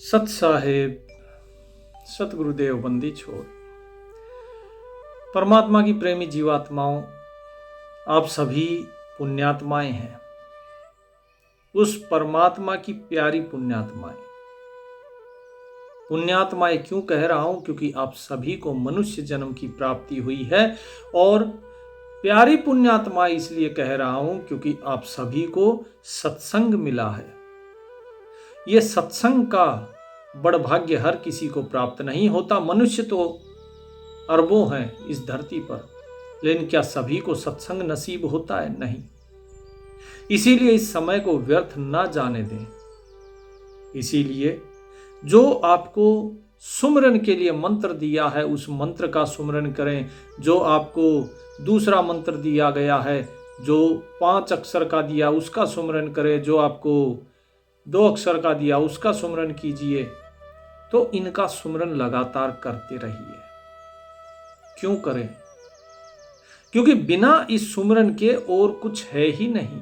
सत साहेब सतगुरुदेव बंदी छोड़। परमात्मा की प्रेमी जीवात्माओं, आप सभी पुण्यात्माएं हैं। उस परमात्मा की प्यारी पुण्यात्माएं। पुण्यात्माएं क्यों कह रहा हूं? क्योंकि आप सभी को मनुष्य जन्म की प्राप्ति हुई है। और प्यारी पुण्यात्मा इसलिए कह रहा हूं क्योंकि आप सभी को सत्संग मिला है। यह सत्संग का बड़ भाग्य हर किसी को प्राप्त नहीं होता। मनुष्य तो अरबों हैं इस धरती पर, लेकिन क्या सभी को सत्संग नसीब होता है? नहीं। इसीलिए इस समय को व्यर्थ ना जाने दें। इसीलिए जो आपको सुमरन के लिए मंत्र दिया है उस मंत्र का सुमरन करें। जो आपको दूसरा मंत्र दिया गया है, जो 5 अक्षर का दिया उसका सुमरन करें। जो आपको 2 अक्षर का दिया उसका सुमरन कीजिए। तो इनका सुमरन लगातार करते रहिए। क्यों करें? क्योंकि बिना इस सुमरन के और कुछ है ही नहीं।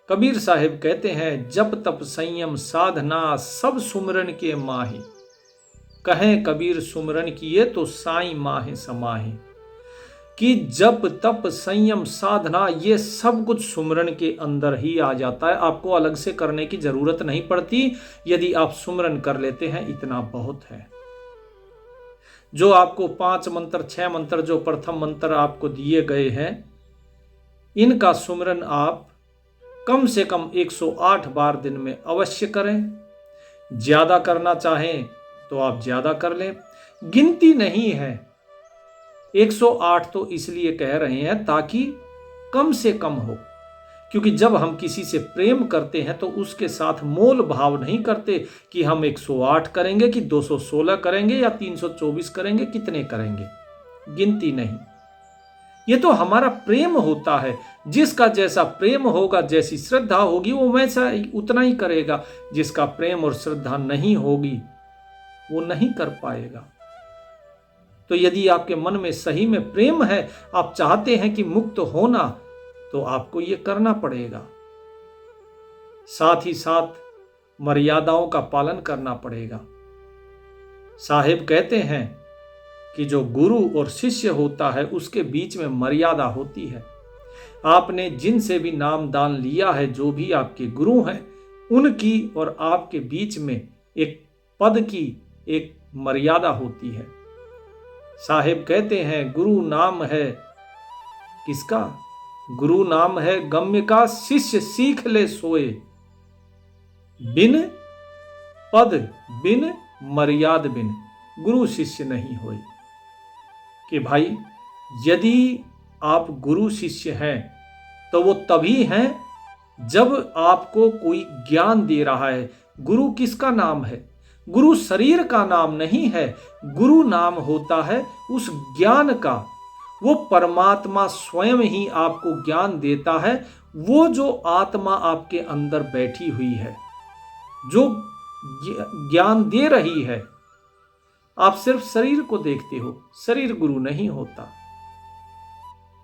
कबीर साहिब कहते हैं, जप तप संयम साधना सब सुमरन के माहे। कहें कबीर सुमरन किए तो साईं माहे समाहे। कि जप तप संयम साधना ये सब कुछ सुमरन के अंदर ही आ जाता है। आपको अलग से करने की जरूरत नहीं पड़ती। यदि आप सुमरन कर लेते हैं इतना बहुत है। जो आपको 5 मंत्र 6 मंत्र जो प्रथम मंत्र आपको दिए गए हैं, इनका सुमरन आप कम से कम 108 बार दिन में अवश्य करें। ज्यादा करना चाहें तो आप ज्यादा कर लें, गिनती नहीं है। 108 तो इसलिए कह रहे हैं ताकि कम से कम हो। क्योंकि जब हम किसी से प्रेम करते हैं तो उसके साथ मोल भाव नहीं करते कि हम 108 करेंगे कि 216 करेंगे या 324 करेंगे, कितने करेंगे, गिनती नहीं। ये तो हमारा प्रेम होता है। जिसका जैसा प्रेम होगा, जैसी श्रद्धा होगी, वो वैसा उतना ही करेगा। जिसका प्रेम और श्रद्धा नहीं होगी वो नहीं कर पाएगा। तो यदि आपके मन में सही में प्रेम है, आप चाहते हैं कि मुक्त होना, तो आपको ये करना पड़ेगा। साथ ही साथ मर्यादाओं का पालन करना पड़ेगा। साहिब कहते हैं कि जो गुरु और शिष्य होता है उसके बीच में मर्यादा होती है। आपने जिनसे भी नाम दान लिया है, जो भी आपके गुरु हैं, उनकी और आपके बीच में एक पद की एक मर्यादा होती है। साहिब कहते हैं, गुरु नाम है किसका? गुरु नाम है गम्य का, शिष्य सीख ले सोए। बिन पद बिन मर्याद बिन गुरु शिष्य नहीं होए। कि भाई यदि आप गुरु शिष्य हैं तो वो तभी हैं जब आपको कोई ज्ञान दे रहा है। गुरु किसका नाम है? गुरु शरीर का नाम नहीं है। गुरु नाम होता है उस ज्ञान का। वो परमात्मा स्वयं ही आपको ज्ञान देता है। वो जो आत्मा आपके अंदर बैठी हुई है, जो ज्ञान दे रही है। आप सिर्फ शरीर को देखते हो, शरीर गुरु नहीं होता।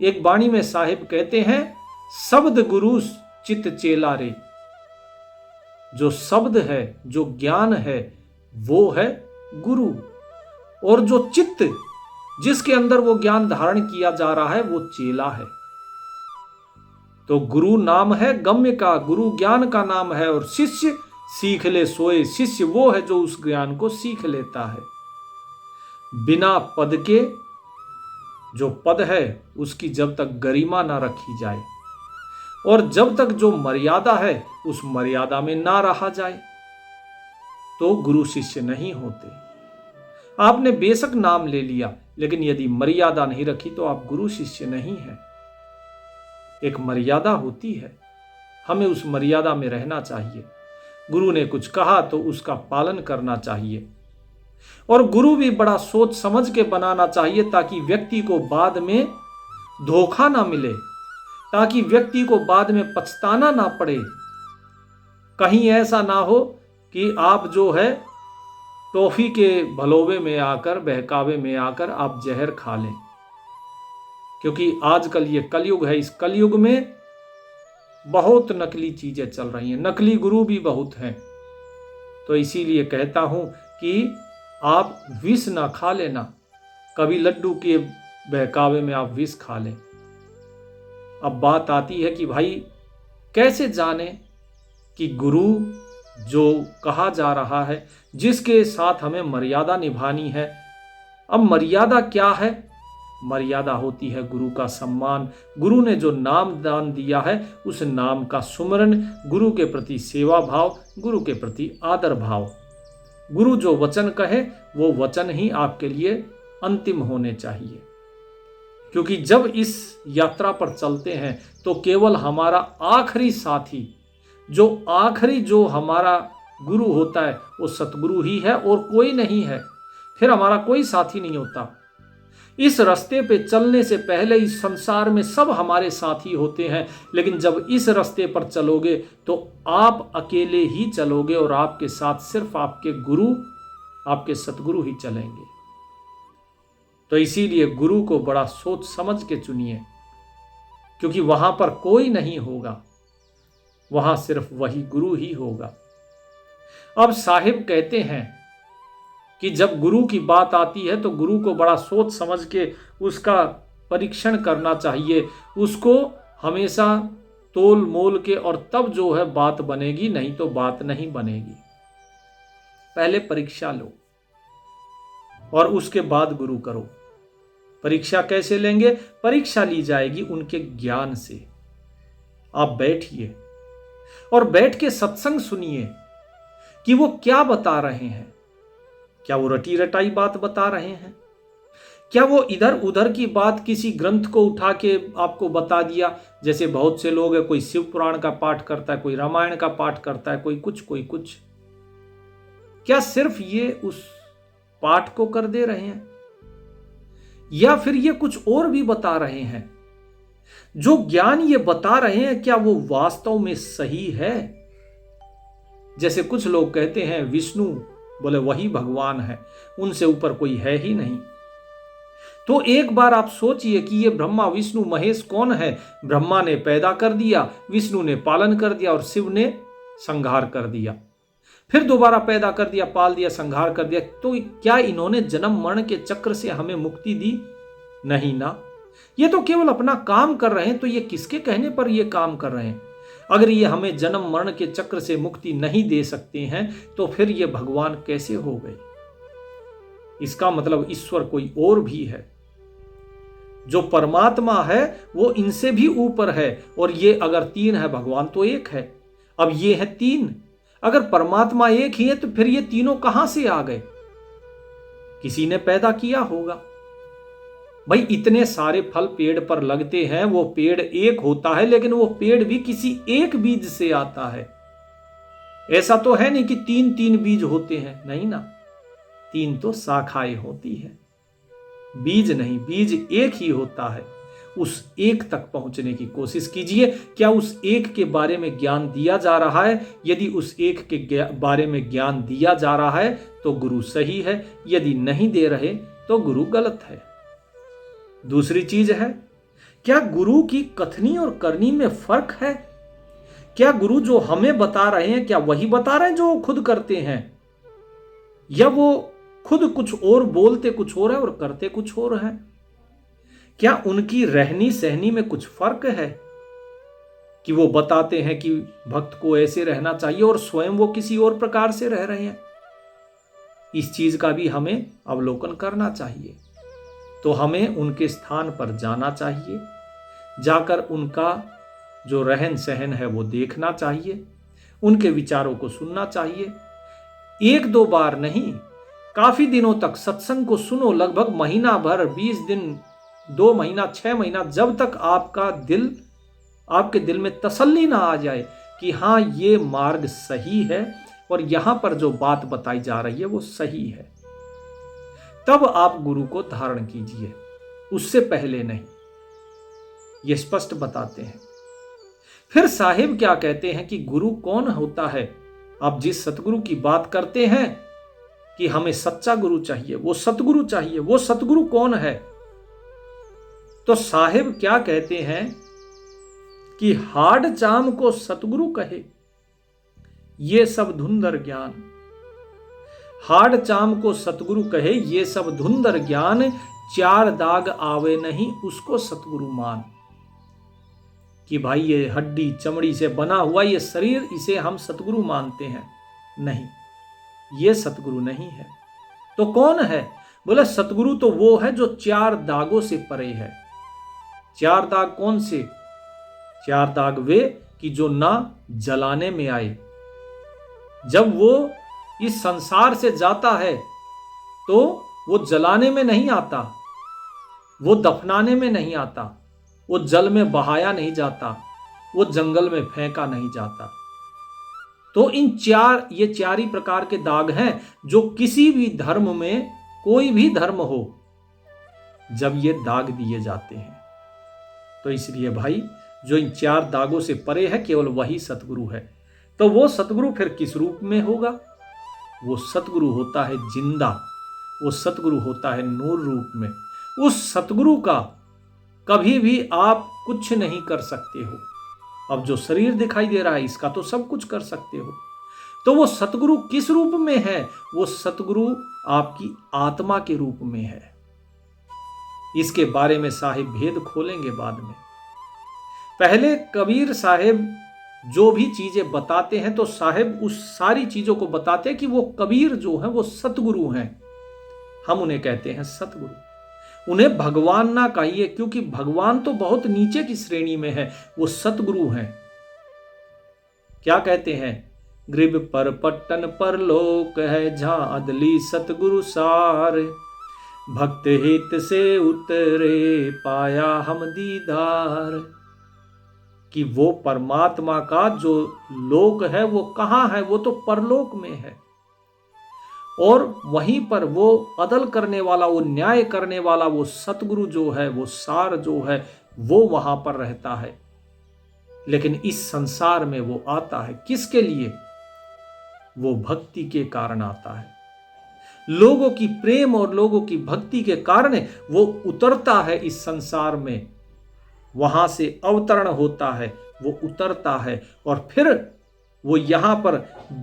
एक वाणी में साहिब कहते हैं, शब्द गुरु चित चेला रे। जो शब्द है, जो ज्ञान है, वो है गुरु। और जो चित्त जिसके अंदर वो ज्ञान धारण किया जा रहा है, वो चेला है। तो गुरु नाम है गम्य का, गुरु ज्ञान का नाम है। और शिष्य सीख ले सोए। शिष्य वो है जो उस ज्ञान को सीख लेता है। बिना पद के, जो पद है उसकी जब तक गरिमा ना रखी जाए और जब तक जो मर्यादा है उस मर्यादा में ना रहा जाए, तो गुरु शिष्य नहीं होते। आपने बेशक नाम ले लिया, लेकिन यदि मर्यादा नहीं रखी तो आप गुरु शिष्य नहीं है। एक मर्यादा होती है, हमें उस मर्यादा में रहना चाहिए। गुरु ने कुछ कहा तो उसका पालन करना चाहिए। और गुरु भी बड़ा सोच समझ के बनाना चाहिए, ताकि व्यक्ति को बाद में धोखा ना मिले, ताकि व्यक्ति को बाद में पछताना ना पड़े। कहीं ऐसा ना हो कि आप जो है टॉफी के भलोवे में आकर, बहकावे में आकर आप जहर खा लें। क्योंकि आजकल ये कलयुग है। इस कलयुग में बहुत नकली चीजें चल रही हैं, नकली गुरु भी बहुत हैं। तो इसीलिए कहता हूं कि आप विष ना खा लेना, कभी लड्डू के बहकावे में आप विष खा लें। अब बात आती है कि भाई कैसे जाने कि गुरु जो कहा जा रहा है, जिसके साथ हमें मर्यादा निभानी है, अब मर्यादा क्या है? मर्यादा होती है गुरु का सम्मान, गुरु ने जो नाम दान दिया है उस नाम का सुमरण, गुरु के प्रति सेवा भाव, गुरु के प्रति आदर भाव। गुरु जो वचन कहे वो वचन ही आपके लिए अंतिम होने चाहिए, क्योंकि जब इस यात्रा पर चलते हैं तो केवल हमारा आखिरी साथी, जो हमारा गुरु होता है वो सतगुरु ही है और कोई नहीं है, फिर हमारा कोई साथी नहीं होता। इस रास्ते पे चलने से पहले इस संसार में सब हमारे साथी होते हैं, लेकिन जब इस रास्ते पर चलोगे तो आप अकेले ही चलोगे और आपके साथ सिर्फ आपके गुरु, आपके सतगुरु ही चलेंगे। तो इसीलिए गुरु को बड़ा सोच समझ के चुनिए, क्योंकि वहां पर कोई नहीं होगा, वहां सिर्फ वही गुरु ही होगा। अब साहिब कहते हैं कि जब गुरु की बात आती है तो गुरु को बड़ा सोच समझ के उसका परीक्षण करना चाहिए, उसको हमेशा तोल मोल के, और तब जो है बात बनेगी, नहीं तो बात नहीं बनेगी। पहले परीक्षा लो और उसके बाद गुरु करो। परीक्षा कैसे लेंगे? परीक्षा ली जाएगी उनके ज्ञान से। आप बैठिए और बैठ के सत्संग सुनिए कि वो क्या बता रहे हैं। क्या वो रटी रटाई बात बता रहे हैं? क्या वो इधर उधर की बात किसी ग्रंथ को उठा के आपको बता दिया? जैसे बहुत से लोग हैं, कोई शिव पुराण का पाठ करता है, कोई रामायण का पाठ करता है, कोई कुछ। क्या सिर्फ ये उस पाठ को कर दे रहे हैं, या फिर ये कुछ और भी बता रहे हैं? जो ज्ञान ये बता रहे हैं क्या वो वास्तव में सही है? जैसे कुछ लोग कहते हैं विष्णु, बोले वही भगवान है, उनसे ऊपर कोई है ही नहीं। तो एक बार आप सोचिए कि ये ब्रह्मा विष्णु महेश कौन है? ब्रह्मा ने पैदा कर दिया, विष्णु ने पालन कर दिया और शिव ने संहार कर दिया, फिर दोबारा पैदा कर दिया, पाल दिया, संहार कर दिया। तो क्या इन्होंने जन्म मरण के चक्र से हमें मुक्ति दी? नहीं ना, ये तो केवल अपना काम कर रहे हैं। तो ये किसके कहने पर ये काम कर रहे हैं? अगर ये हमें जन्म मरण के चक्र से मुक्ति नहीं दे सकते हैं तो फिर ये भगवान कैसे हो गए? इसका मतलब ईश्वर कोई और भी है। जो परमात्मा है वो इनसे भी ऊपर है, और ये अगर तीन है, भगवान तो एक है। अब ये है तीन, अगर परमात्मा एक ही है तो फिर ये तीनों कहां से आ गए? किसी ने पैदा किया होगा। भाई इतने सारे फल पेड़ पर लगते हैं, वो पेड़ एक होता है, लेकिन वो पेड़ भी किसी एक बीज से आता है। ऐसा तो है नहीं कि तीन तीन बीज होते हैं, नहीं ना, तीन तो शाखाएं होती है, बीज नहीं, बीज एक ही होता है। उस एक तक पहुंचने की कोशिश कीजिए। क्या उस एक के बारे में ज्ञान दिया जा रहा है? यदि उस एक के बारे में ज्ञान दिया जा रहा है तो गुरु सही है, यदि नहीं दे रहे तो गुरु गलत है। दूसरी चीज है, क्या गुरु की कथनी और करनी में फर्क है? क्या गुरु जो हमें बता रहे हैं क्या वही बता रहे हैं जो वो खुद करते हैं, या वो खुद कुछ और बोलते कुछ और है और करते कुछ और है? क्या उनकी रहनी सहनी में कुछ फर्क है कि वो बताते हैं कि भक्त को ऐसे रहना चाहिए और स्वयं वो किसी और प्रकार से रह रहे हैं? इस चीज का भी हमें अवलोकन करना चाहिए। तो हमें उनके स्थान पर जाना चाहिए, जाकर उनका जो रहन सहन है वो देखना चाहिए, उनके विचारों को सुनना चाहिए। एक दो बार नहीं, काफी दिनों तक सत्संग को सुनो, लगभग महीना भर, 20 दिन, 2 महीना, 6 महीना, जब तक आपके दिल में तसल्ली ना आ जाए कि हाँ ये मार्ग सही है और यहां पर जो बात बताई जा रही है वो सही है, तब आप गुरु को धारण कीजिए, उससे पहले नहीं। ये स्पष्ट बताते हैं। फिर साहिब क्या कहते हैं कि गुरु कौन होता है? आप जिस सतगुरु की बात करते हैं कि हमें सच्चा गुरु चाहिए, वो सतगुरु चाहिए, वो सतगुरु कौन है? तो साहिब क्या कहते हैं कि हाड चाम को सतगुरु कहे, ये सब धुंधर ज्ञान, हाड़ चाम को सतगुरु कहे, ये सब धुंधर ज्ञान, चार दाग आवे नहीं उसको सतगुरु मान। कि भाई ये हड्डी चमड़ी से बना हुआ ये शरीर, इसे हम सतगुरु मानते हैं। नहीं, ये सतगुरु नहीं है। तो कौन है? बोले सतगुरु तो वो है जो चार दागों से परे है। चार दाग कौन से? चार दाग वे कि जो ना जलाने में आए। जब वो इस संसार से जाता है तो वो जलाने में नहीं आता, वो दफनाने में नहीं आता, वो जल में बहाया नहीं जाता, वो जंगल में फेंका नहीं जाता। तो ये चार ही प्रकार के दाग हैं जो किसी भी धर्म में, कोई भी धर्म हो, जब ये दाग दिए जाते हैं। तो इसलिए भाई जो इन चार दागों से परे है केवल वही सतगुरु है। तो वो सतगुरु फिर किस रूप में होगा? वो सतगुरु होता है जिंदा, वो सतगुरु होता है नूर रूप में। उस सतगुरु का कभी भी आप कुछ नहीं कर सकते हो। अब जो शरीर दिखाई दे रहा है इसका तो सब कुछ कर सकते हो। तो वो सतगुरु किस रूप में है? वो सतगुरु आपकी आत्मा के रूप में है। इसके बारे में साहिब भेद खोलेंगे बाद में। पहले कबीर साहिब जो भी चीजें बताते हैं तो साहिब उस सारी चीजों को बताते हैं कि वो कबीर जो है वो सतगुरु हैं। हम उन्हें कहते हैं सतगुरु। उन्हें भगवान ना कहिए, क्योंकि भगवान तो बहुत नीचे की श्रेणी में है, वो सतगुरु हैं। क्या कहते हैं? ग्रीब पर पट्टन पर लोक है, जहां अदली सतगुरु सार, भक्त हित से उतरे पाया हम दीदार। कि वो परमात्मा का जो लोक है वो कहां है? वो तो परलोक में है। और वहीं पर वो अदल करने वाला, वो न्याय करने वाला, वो सतगुरु जो है, वो सार जो है, वो वहां पर रहता है। लेकिन इस संसार में वो आता है किसके लिए? वो भक्ति के कारण आता है। लोगों की प्रेम और लोगों की भक्ति के कारण वो उतरता है इस संसार में। वहां से अवतरण होता है, वो उतरता है और फिर वो यहां पर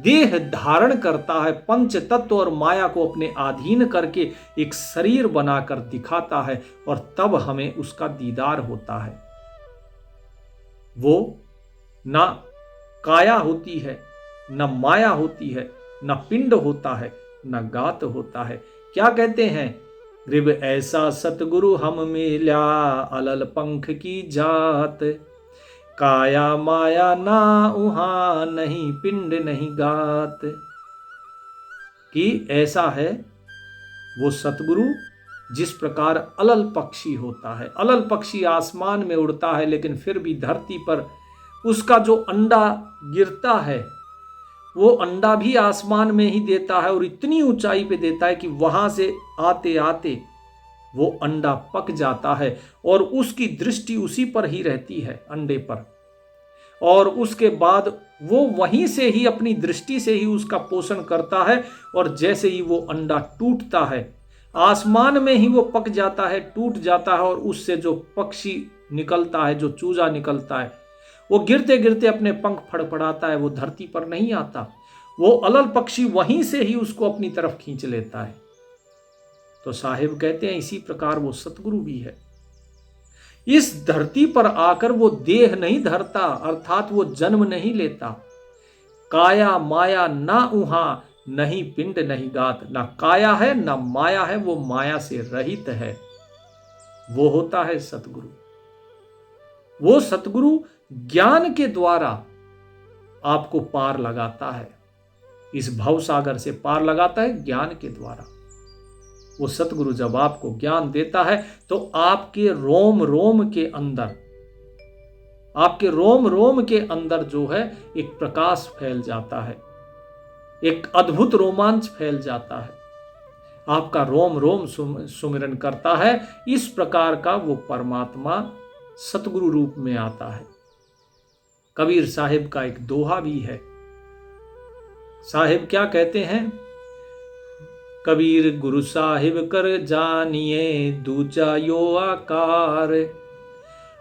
देह धारण करता है, पंच तत्व और माया को अपने अधीन करके एक शरीर बनाकर दिखाता है और तब हमें उसका दीदार होता है। वो ना काया होती है, न माया होती है, न पिंड होता है, न गात होता है। क्या कहते हैं? ग्रीब ऐसा सतगुरु हम मिल्या, अलल पंख की जात, काया माया ना उहा, नहीं पिंड नहीं गात। कि ऐसा है वो सतगुरु जिस प्रकार अलल पक्षी होता है। अलल पक्षी आसमान में उड़ता है, लेकिन फिर भी धरती पर उसका जो अंडा गिरता है वो अंडा भी आसमान में ही देता है और इतनी ऊंचाई पे देता है कि वहां से आते आते वो अंडा पक जाता है और उसकी दृष्टि उसी पर ही रहती है, अंडे पर। और उसके बाद वो वहीं से ही अपनी दृष्टि से ही उसका पोषण करता है और जैसे ही वो अंडा टूटता है, आसमान में ही वो पक जाता है, टूट जाता है और उससे जो पक्षी निकलता है, जो चूजा निकलता है, वो गिरते गिरते अपने पंख फड़फड़ाता है, वो धरती पर नहीं आता। वो अलल पक्षी वहीं से ही उसको अपनी तरफ खींच लेता है। तो साहिब कहते हैं इसी प्रकार वो सतगुरु भी है। इस धरती पर आकर वो देह नहीं धरता, अर्थात वो जन्म नहीं लेता। काया माया ना उहा, नहीं पिंड नहीं गात। ना काया है ना माया है, वो माया से रहित है। वो होता है सतगुरु। वो सतगुरु ज्ञान के द्वारा आपको पार लगाता है, इस भव सागर से पार लगाता है ज्ञान के द्वारा। वो सतगुरु जब आपको ज्ञान देता है तो आपके रोम रोम के अंदर, आपके रोम रोम के अंदर जो है एक प्रकाश फैल जाता है, एक अद्भुत रोमांच फैल जाता है। आपका रोम रोम सुमिरन करता है। इस प्रकार का वो परमात्मा सतगुरु रूप में आता है। कबीर साहिब का एक दोहा भी है। साहिब क्या कहते हैं? कबीर गुरु साहिब कर जानिए, दूजा यो आकार,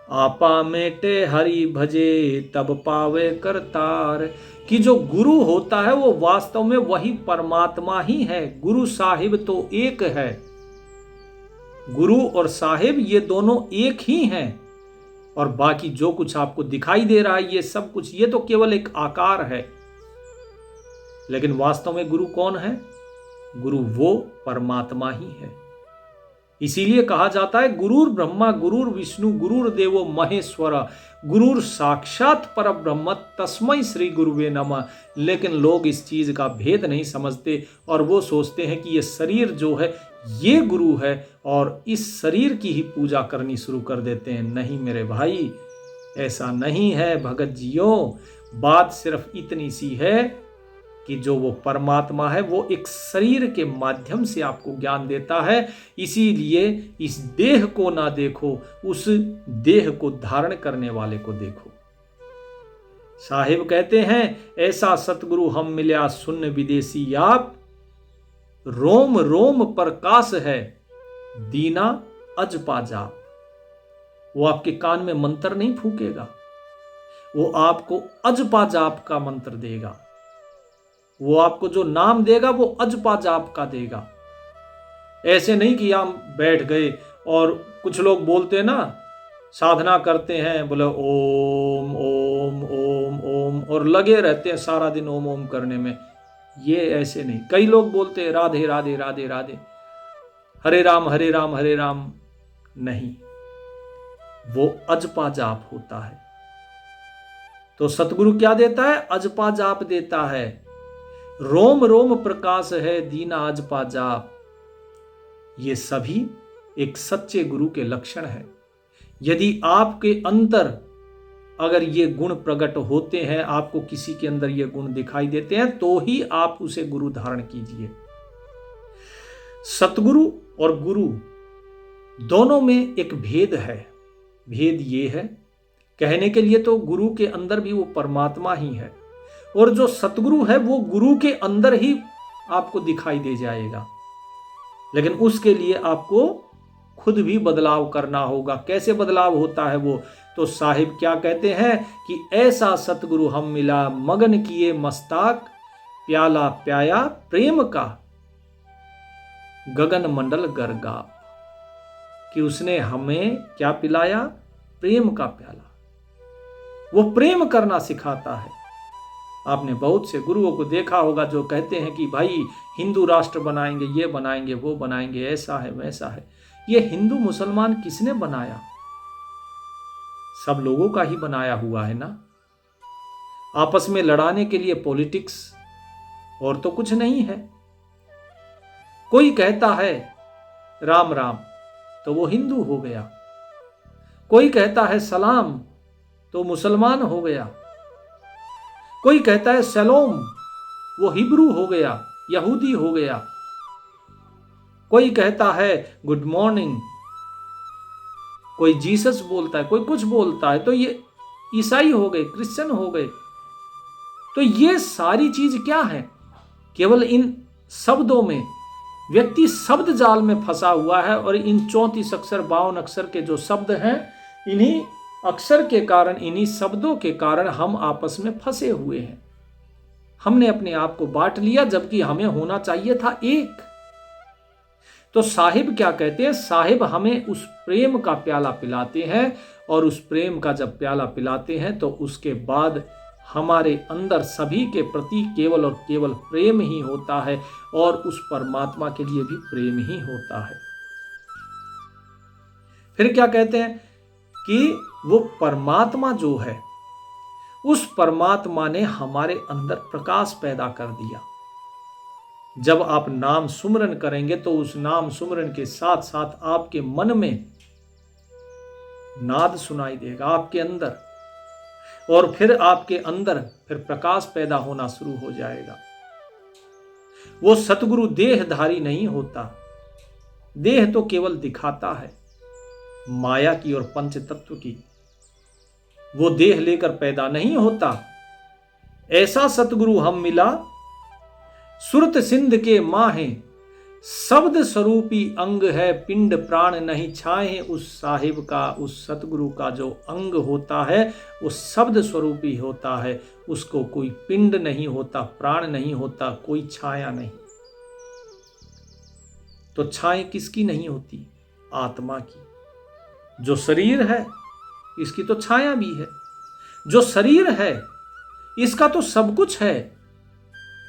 आपा मेटे हरि भजे, तब पावे करतार। कि जो गुरु होता है वो वास्तव में वही परमात्मा ही है। गुरु साहिब तो एक है। गुरु और साहिब ये दोनों एक ही हैं, और बाकी जो कुछ आपको दिखाई दे रहा है ये सब कुछ, ये तो केवल एक आकार है। लेकिन वास्तव में गुरु कौन है? गुरु वो परमात्मा ही है। इसीलिए कहा जाता है गुरुर ब्रह्मा गुरुर विष्णु गुरुर देवो महेश्वर गुरुर साक्षात परब्रह्म तस्मै श्री गुरुवे नमः। लेकिन लोग इस चीज का भेद नहीं समझते और वो सोचते हैं कि ये शरीर जो है ये गुरु है और इस शरीर की ही पूजा करनी शुरू कर देते हैं। नहीं मेरे भाई, ऐसा नहीं है भगत जियों। बात सिर्फ इतनी सी है कि जो वो परमात्मा है वो एक शरीर के माध्यम से आपको ज्ञान देता है। इसीलिए इस देह को ना देखो, उस देह को धारण करने वाले को देखो। साहिब कहते हैं ऐसा सतगुरु हम मिल्या सुन्न विदेशी आप, रोम रोम प्रकाश है दीना अजपा जाप। वो आपके कान में मंत्र नहीं फूकेगा, वो आपको अजपा जाप का मंत्र देगा। वो आपको जो नाम देगा वो अजपा जाप का देगा। ऐसे नहीं कि हम बैठ गए और कुछ लोग बोलते हैं ना, साधना करते हैं बोले ओम ओम ओम ओम और लगे रहते हैं सारा दिन ओम ओम करने में। ये ऐसे नहीं। कई लोग बोलते हैं राधे राधे राधे राधे, हरे राम हरे राम हरे राम। नहीं, वो अजपा जाप होता है। तो सतगुरु क्या देता है? अजपा जाप देता है। रोम रोम प्रकाश है दीना अजपा जाप। ये सभी एक सच्चे गुरु के लक्षण है। यदि आपके अंदर अगर ये गुण प्रकट होते हैं, आपको किसी के अंदर ये गुण दिखाई देते हैं, तो ही आप उसे गुरु धारण कीजिए। सतगुरु और गुरु दोनों में एक भेद है। भेद ये है, कहने के लिए तो गुरु के अंदर भी वो परमात्मा ही है, और जो सतगुरु है वो गुरु के अंदर ही आपको दिखाई दे जाएगा। लेकिन उसके लिए आपको खुद भी बदलाव करना होगा। कैसे बदलाव होता है वो? तो साहिब क्या कहते हैं कि ऐसा सतगुरु हम मिला मगन किए मस्ताक, प्याला प्याया प्रेम का गगन मंडल गरगा। कि उसने हमें क्या पिलाया? प्रेम का प्याला। वो प्रेम करना सिखाता है। आपने बहुत से गुरुओं को देखा होगा जो कहते हैं कि भाई हिंदू राष्ट्र बनाएंगे, ये बनाएंगे, वो बनाएंगे, ऐसा है वैसा है। ये हिंदू मुसलमान किसने बनाया? सब लोगों का ही बनाया हुआ है ना। आपस में लड़ाने के लिए पॉलिटिक्स, और तो कुछ नहीं है। कोई कहता है राम राम तो वो हिंदू हो गया, कोई कहता है सलाम तो मुसलमान हो गया, कोई कहता है सलोम वो हिब्रू हो गया, यहूदी हो गया, कोई कहता है गुड मॉर्निंग, कोई जीसस बोलता है, कोई कुछ बोलता है, तो ये ईसाई हो गए, क्रिश्चियन हो गए। तो ये सारी चीज क्या है? केवल इन शब्दों में व्यक्ति शब्द जाल में फंसा हुआ है, और इन 34 अक्षर 52 अक्षर के जो शब्द हैं, इन्हीं अक्षर के कारण, इन्हीं शब्दों के कारण हम आपस में फंसे हुए हैं। हमने अपने आप को बांट लिया, जबकि हमें होना चाहिए था एक। तो साहिब क्या कहते हैं? साहिब हमें उस प्रेम का प्याला पिलाते हैं, और उस प्रेम का जब प्याला पिलाते हैं तो उसके बाद हमारे अंदर सभी के प्रति केवल और केवल प्रेम ही होता है, और उस परमात्मा के लिए भी प्रेम ही होता है। फिर क्या कहते हैं कि वो परमात्मा जो है, उस परमात्मा ने हमारे अंदर प्रकाश पैदा कर दिया। जब आप नाम सुमरन करेंगे तो उस नाम सुमरन के साथ साथ आपके मन में नाद सुनाई देगा आपके अंदर, और फिर आपके अंदर फिर प्रकाश पैदा होना शुरू हो जाएगा। वो सतगुरु देहधारी नहीं होता। देह तो केवल दिखाता है माया की और पंच तत्व की। वो देह लेकर पैदा नहीं होता। ऐसा सतगुरु हम मिला सुरत सिंध के माहे, शब्द स्वरूपी अंग है, पिंड प्राण नहीं छाए। उस साहिब का, उस सतगुरु का जो अंग होता है वो शब्द स्वरूपी होता है, उसको कोई पिंड नहीं होता, प्राण नहीं होता, कोई छाया नहीं। तो छाया किसकी नहीं होती? आत्मा की। जो शरीर है इसकी तो छाया भी है। जो शरीर है इसका तो सब कुछ है,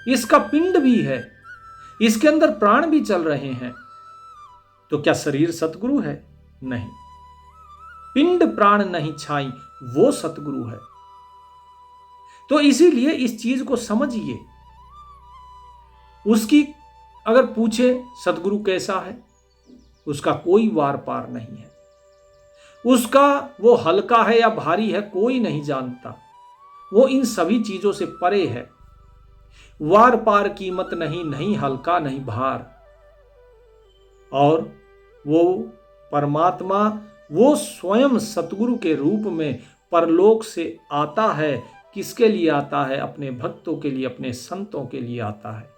इसका पिंड भी है, इसके अंदर प्राण भी चल रहे हैं। तो क्या शरीर सतगुरु है? नहीं। पिंड प्राण नहीं छाई, वो सतगुरु है। तो इसीलिए इस चीज को समझिए। उसकी अगर पूछे सतगुरु कैसा है, उसका कोई वार पार नहीं है। उसका वो हल्का है या भारी है कोई नहीं जानता। वो इन सभी चीजों से परे है। वार पार कीमत नहीं, नहीं हल्का नहीं भार। और वो परमात्मा वो स्वयं सतगुरु के रूप में परलोक से आता है। किसके लिए आता है? अपने भक्तों के लिए, अपने संतों के लिए आता है।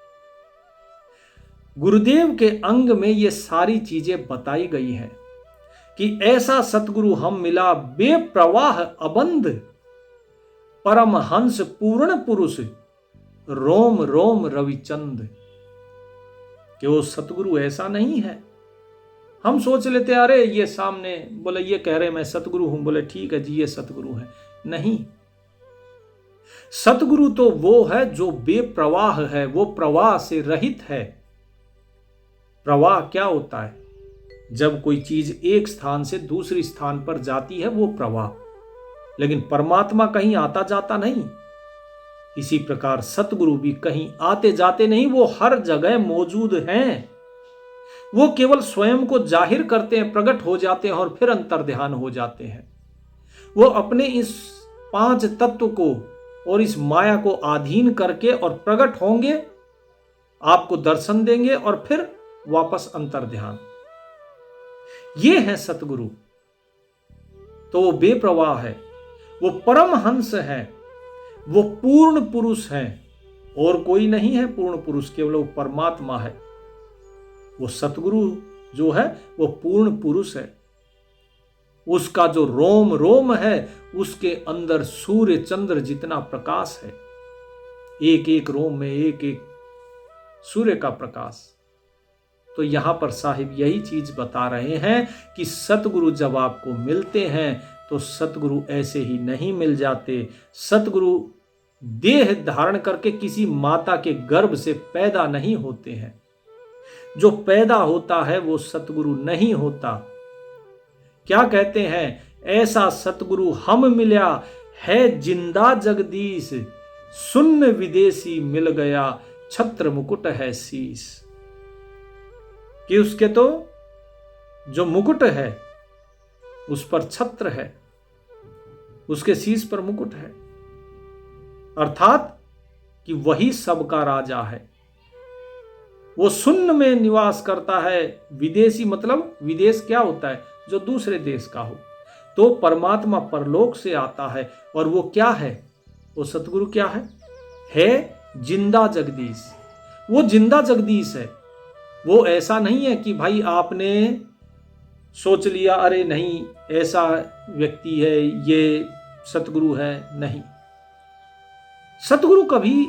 गुरुदेव के अंग में ये सारी चीजें बताई गई हैं कि ऐसा सतगुरु हम मिला, बेप्रवाह अबंध, परमहंस पूर्ण पुरुष, रोम रोम रविचंद। कि वो सतगुरु ऐसा नहीं है। हम सोच लेते अरे ये सामने बोले, ये कह रहे मैं सतगुरु हूं, बोले ठीक है जी ये सतगुरु है। नहीं, सतगुरु तो वो है जो बेप्रवाह है, वो प्रवाह से रहित है। प्रवाह क्या होता है? जब कोई चीज एक स्थान से दूसरी स्थान पर जाती है वो प्रवाह। लेकिन परमात्मा कहीं आता जाता नहीं। इसी प्रकार सतगुरु भी कहीं आते जाते नहीं, वो हर जगह मौजूद हैं। वो केवल स्वयं को जाहिर करते हैं, प्रकट हो जाते हैं और फिर अंतर्ध्यान हो जाते हैं। वो अपने इस 5 तत्व को और इस माया को अधीन करके और प्रकट होंगे, आपको दर्शन देंगे और फिर वापस अंतर्ध्यान। ये है सतगुरु। तो वो बेप्रवाह है, वो परमहंस है, वो पूर्ण पुरुष है। और कोई नहीं है पूर्ण पुरुष, केवल वो परमात्मा है। वो सतगुरु जो है वो पूर्ण पुरुष है। उसका जो रोम रोम है उसके अंदर सूर्य चंद्र जितना प्रकाश है। एक एक रोम में एक एक सूर्य का प्रकाश। तो यहां पर साहिब यही चीज बता रहे हैं कि सतगुरु जब आपको मिलते हैं तो सतगुरु ऐसे ही नहीं मिल जाते। सतगुरु देह धारण करके किसी माता के गर्भ से पैदा नहीं होते हैं। जो पैदा होता है वो सतगुरु नहीं होता। क्या कहते हैं? ऐसा सतगुरु हम मिला है जिंदा जगदीश, सुन्न विदेशी मिल गया छत्र मुकुट है शीस। कि उसके तो जो मुकुट है उस पर छत्र है, उसके शीश पर मुकुट है। अर्थात कि वही सबका राजा है। वो शून्य में निवास करता है। विदेशी मतलब विदेश क्या होता है? जो दूसरे देश का हो। तो परमात्मा परलोक से आता है और वो क्या है? वो सतगुरु क्या है जिंदा जगदीश। वो जिंदा जगदीश है। वो ऐसा नहीं है कि भाई आपने सोच लिया अरे नहीं ऐसा व्यक्ति है ये सतगुरु है। नहीं, सतगुरु कभी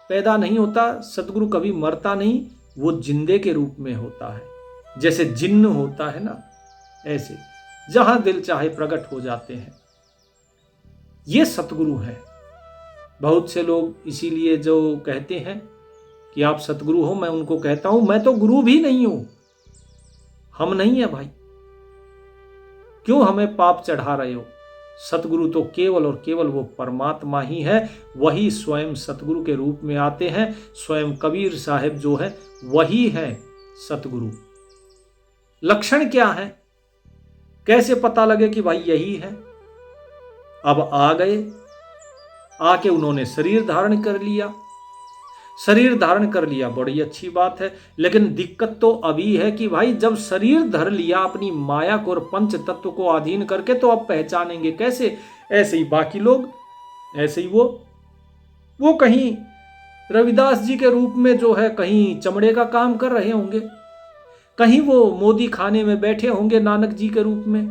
पैदा नहीं होता, सतगुरु कभी मरता नहीं। वो जिंदे के रूप में होता है। जैसे जिन्न होता है ना, ऐसे जहां दिल चाहे प्रकट हो जाते हैं। ये सतगुरु है। बहुत से लोग इसीलिए जो कहते हैं कि आप सतगुरु हो, मैं उनको कहता हूं मैं तो गुरु भी नहीं हूं। हम नहीं है भाई, क्यों हमें पाप चढ़ा रहे हो? सतगुरु तो केवल और केवल वो परमात्मा ही है। वही स्वयं सतगुरु के रूप में आते हैं। स्वयं कबीर साहिब जो है वही है सतगुरु। लक्षण क्या है? कैसे पता लगे कि भाई यही है? अब आ गए, आके उन्होंने शरीर धारण कर लिया। शरीर धारण कर लिया बड़ी अच्छी बात है, लेकिन दिक्कत तो अभी है कि भाई जब शरीर धर लिया अपनी माया को और पंच तत्व को अधीन करके, तो अब पहचानेंगे कैसे? ऐसे ही बाकी लोग, ऐसे ही वो कहीं रविदास जी के रूप में जो है कहीं चमड़े का काम कर रहे होंगे, कहीं वो मोदी खाने में बैठे होंगे नानक जी के रूप में,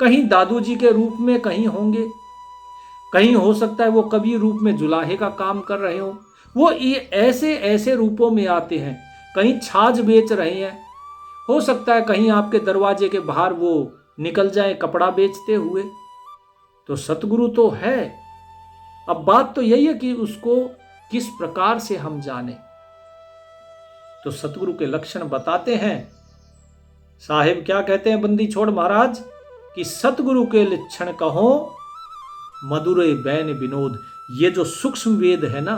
कहीं दादू जी के रूप में कहीं होंगे, कहीं हो सकता है वो कबीर रूप में जुलाहे का काम कर रहे हो। वो ये ऐसे ऐसे रूपों में आते हैं, कहीं छाछ बेच रहे हैं, हो सकता है कहीं आपके दरवाजे के बाहर वो निकल जाए कपड़ा बेचते हुए। तो सतगुरु तो है। अब बात तो यही है कि उसको किस प्रकार से हम जाने। तो सतगुरु के लक्षण बताते हैं। साहिब क्या कहते हैं बंदी छोड़ महाराज कि सतगुरु के लक्षण कहो मधुरे बैन विनोद। ये जो सूक्ष्म वेद है ना,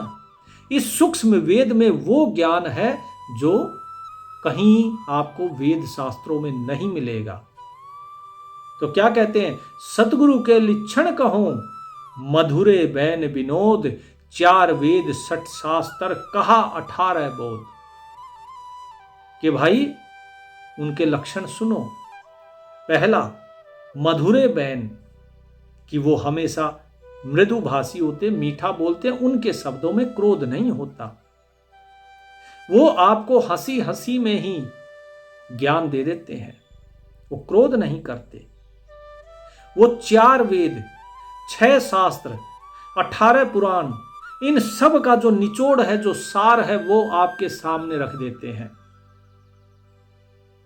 इस सूक्ष्म वेद में वो ज्ञान है जो कहीं आपको वेद शास्त्रों में नहीं मिलेगा। तो क्या कहते हैं, सतगुरु के लक्षण कहो मधुरे बैन विनोद, 4 वेद 60 शास्त्र कहा 18 बोध। कि भाई उनके लक्षण सुनो। पहला, मधुरे बैन, कि वो हमेशा मृदुभाषी होते, मीठा बोलते, उनके शब्दों में क्रोध नहीं होता। वो आपको हंसी हंसी में ही ज्ञान दे देते हैं, वो क्रोध नहीं करते। वो 4 वेद 6 शास्त्र 18 पुराण, इन सब का जो निचोड़ है, जो सार है, वो आपके सामने रख देते हैं।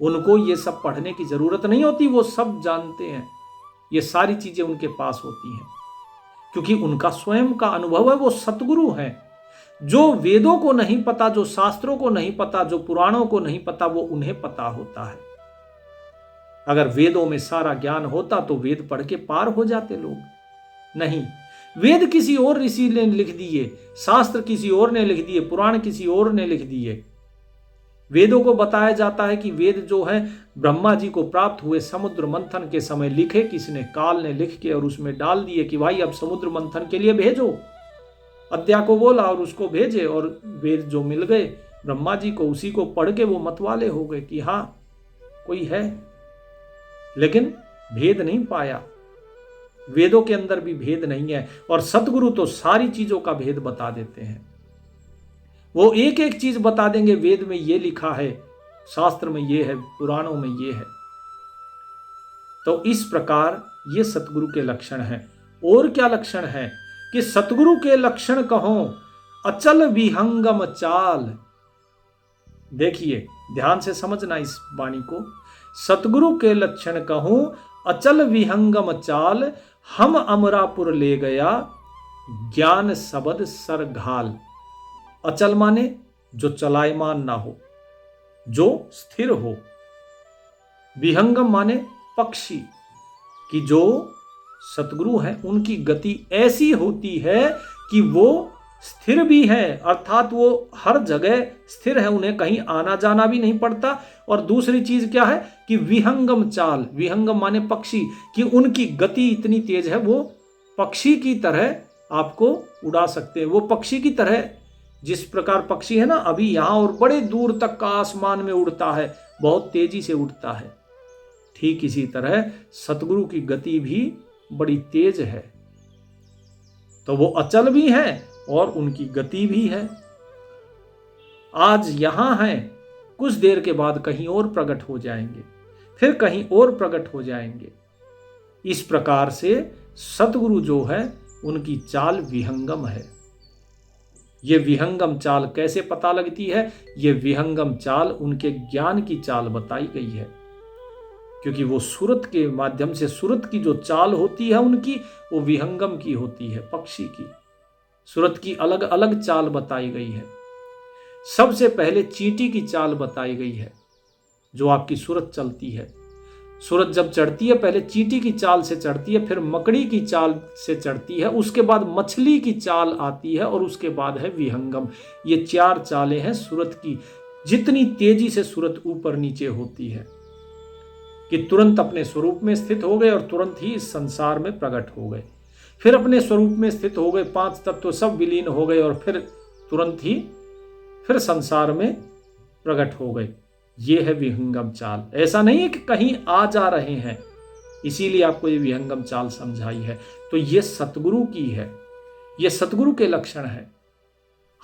उनको ये सब पढ़ने की जरूरत नहीं होती, वो सब जानते हैं। ये सारी चीजें उनके पास होती हैं क्योंकि उनका स्वयं का अनुभव है। वो सतगुरु हैं। जो वेदों को नहीं पता, जो शास्त्रों को नहीं पता, जो पुराणों को नहीं पता, वो उन्हें पता होता है। अगर वेदों में सारा ज्ञान होता तो वेद पढ़ के पार हो जाते लोग। नहीं, वेद किसी और ऋषि ने लिख दिए, शास्त्र किसी और ने लिख दिए, पुराण किसी और ने लिख दिए। वेदों को बताया जाता है कि वेद जो है ब्रह्मा जी को प्राप्त हुए समुद्र मंथन के समय लिखे किसने, काल ने लिख के और उसमें डाल दिए कि भाई अब समुद्र मंथन के लिए भेजो। अद्या को बोला और उसको भेजे, और वेद जो मिल गए ब्रह्मा जी को, उसी को पढ़ के वो मतवाले हो गए कि हाँ कोई है। लेकिन भेद नहीं पाया, वेदों के अंदर भी भेद नहीं है। और सतगुरु तो सारी चीजों का भेद बता देते हैं। वो एक एक चीज बता देंगे, वेद में ये लिखा है, शास्त्र में ये है, पुराणों में ये है। तो इस प्रकार ये सतगुरु के लक्षण हैं। और क्या लक्षण है कि सतगुरु के लक्षण कहो अचल विहंगम चाल। देखिए ध्यान से समझना इस वाणी को। सतगुरु के लक्षण कहूं अचल विहंगम चाल, हम अमरापुर ले गया ज्ञान सबद सर घाल। अचल माने जो चलायमान ना हो, जो स्थिर हो। विहंगम माने पक्षी, कि जो सतगुरु हैं उनकी गति ऐसी होती है कि वो स्थिर भी है, अर्थात वो हर जगह स्थिर है, उन्हें कहीं आना जाना भी नहीं पड़ता। और दूसरी चीज क्या है कि विहंगम चाल, विहंगम माने पक्षी, कि उनकी गति इतनी तेज है, वो पक्षी की तरह आपको उड़ा सकते हैं। वो पक्षी की तरह, जिस प्रकार पक्षी है ना अभी यहां और बड़े दूर तक का आसमान में उड़ता है, बहुत तेजी से उड़ता है, ठीक इसी तरह सतगुरु की गति भी बड़ी तेज है। तो वो अचल भी है और उनकी गति भी है। आज यहां है, कुछ देर के बाद कहीं और प्रकट हो जाएंगे, फिर कहीं और प्रकट हो जाएंगे। इस प्रकार से सतगुरु जो है उनकी चाल विहंगम है। ये विहंगम चाल कैसे पता लगती है? ये विहंगम चाल उनके ज्ञान की चाल बताई गई है, क्योंकि वो सूरत के माध्यम से, सूरत की जो चाल होती है उनकी, वो विहंगम की होती है, पक्षी की। सूरत की अलग अलग चाल बताई गई है। सबसे पहले चींटी की चाल बताई गई है, जो आपकी सूरत चलती है। सूरत जब चढ़ती है पहले चींटी की चाल से चढ़ती है, फिर मकड़ी की चाल से चढ़ती है, उसके बाद मछली की चाल आती है, और उसके बाद है विहंगम। ये 4 चालें हैं सूरत की। जितनी तेजी से सूरत ऊपर नीचे होती है कि तुरंत अपने स्वरूप में स्थित हो गए और तुरंत ही इस संसार में प्रकट हो गए, फिर अपने स्वरूप में स्थित हो गए, 5 तत्व सब विलीन हो गए और फिर तुरंत ही फिर संसार में प्रकट हो गए। ये है विहंगम चाल। ऐसा नहीं है कि कहीं आ जा रहे हैं, इसीलिए आपको ये विहंगम चाल समझाई है। तो ये सतगुरु की है, ये सतगुरु के लक्षण है।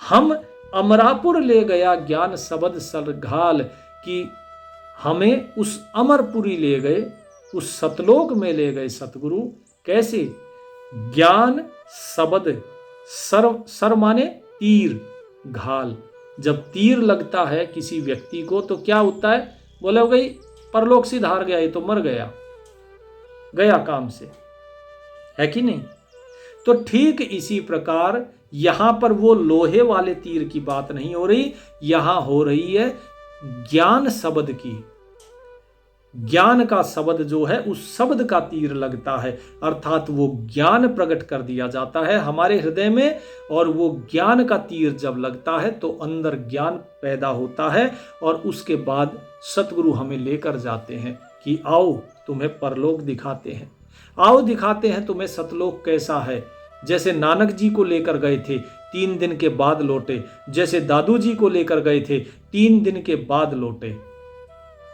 हम अमरापुर ले गया ज्ञान सबद सरघाल, कि हमें उस अमरपुरी ले गए, उस सतलोक में ले गए सतगुरु। कैसे? ज्ञान सबद, सर माने तीर, घाल, जब तीर लगता है किसी व्यक्ति को तो क्या होता है? बोले हो गई परलोक से धार गया, ये तो मर गया, गया काम से, है कि नहीं? तो ठीक इसी प्रकार यहां पर वो लोहे वाले तीर की बात नहीं हो रही, यहां हो रही है ज्ञान शब्द की। ज्ञान का शब्द जो है उस शब्द का तीर लगता है, अर्थात वो ज्ञान प्रकट कर दिया जाता है हमारे हृदय में, और वो ज्ञान का तीर जब लगता है तो अंदर ज्ञान पैदा होता है, और उसके बाद सतगुरु हमें लेकर जाते हैं कि आओ तुम्हें परलोक दिखाते हैं, आओ दिखाते हैं तुम्हें सतलोक कैसा है। जैसे नानक जी को लेकर गए थे, 3 दिन के बाद लौटे, जैसे दादू जी को लेकर गए थे, 3 दिन के बाद लौटे,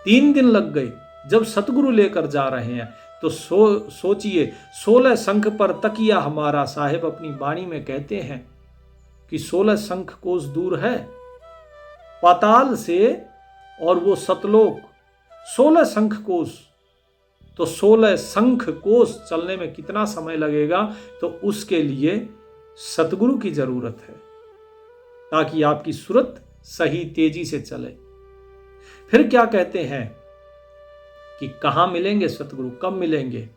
3 दिन लग गए। जब सतगुरु लेकर जा रहे हैं तो सोचिए, 16 शंख पर तकिया हमारा, साहेब अपनी वाणी में कहते हैं कि 16 शंख कोस दूर है पाताल से, और वो सतलोक 16 शंख कोस, तो 16 शंख कोस चलने में कितना समय लगेगा? तो उसके लिए सतगुरु की जरूरत है, ताकि आपकी सूरत सही तेजी से चले। फिर क्या कहते हैं कि कहां मिलेंगे सतगुरु, कब मिलेंगे?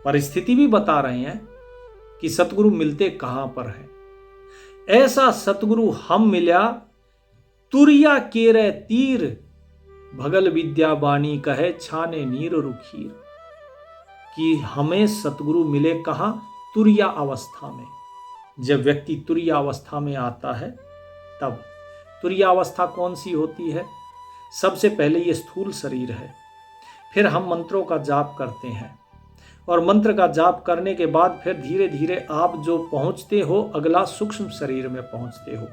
परिस्थिति भी बता रहे हैं कि सतगुरु मिलते कहां पर है। ऐसा सतगुरु हम मिल्या, तुरिया केरे तीर, भगल विद्या बाणी कहे छाने नीर रुखीर। कि हमें सतगुरु मिले कहां? तुरिया अवस्था में। जब व्यक्ति तुरिया अवस्था में आता है तब। तुरिया अवस्था कौन सी होती है? सबसे पहले ये स्थूल शरीर है, फिर हम मंत्रों का जाप करते हैं, और मंत्र का जाप करने के बाद फिर धीरे धीरे आप जो पहुंचते हो अगला सूक्ष्म शरीर में पहुंचते हो।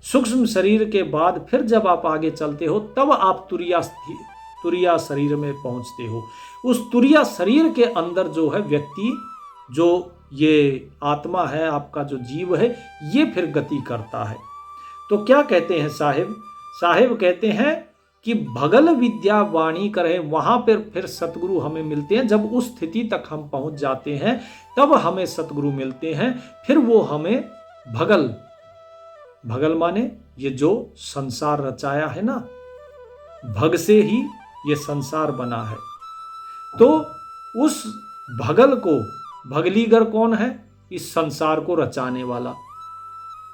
सूक्ष्म शरीर के बाद फिर जब आप आगे चलते हो तब आप तुरिया शरीर में पहुंचते हो। उस तुरिया शरीर के अंदर जो है व्यक्ति, जो ये आत्मा है, आपका जो जीव है, ये फिर गति करता है। तो क्या कहते हैं साहिब? साहिब कहते हैं कि भगल विद्या वाणी करे, वहां पर फिर सतगुरु हमें मिलते हैं। जब उस स्थिति तक हम पहुंच जाते हैं तब हमें सतगुरु मिलते हैं। फिर वो हमें भगल, भगल माने ये जो संसार रचाया है ना, भग से ही ये संसार बना है। तो उस भगल को, भगलीगर कौन है? इस संसार को रचाने वाला।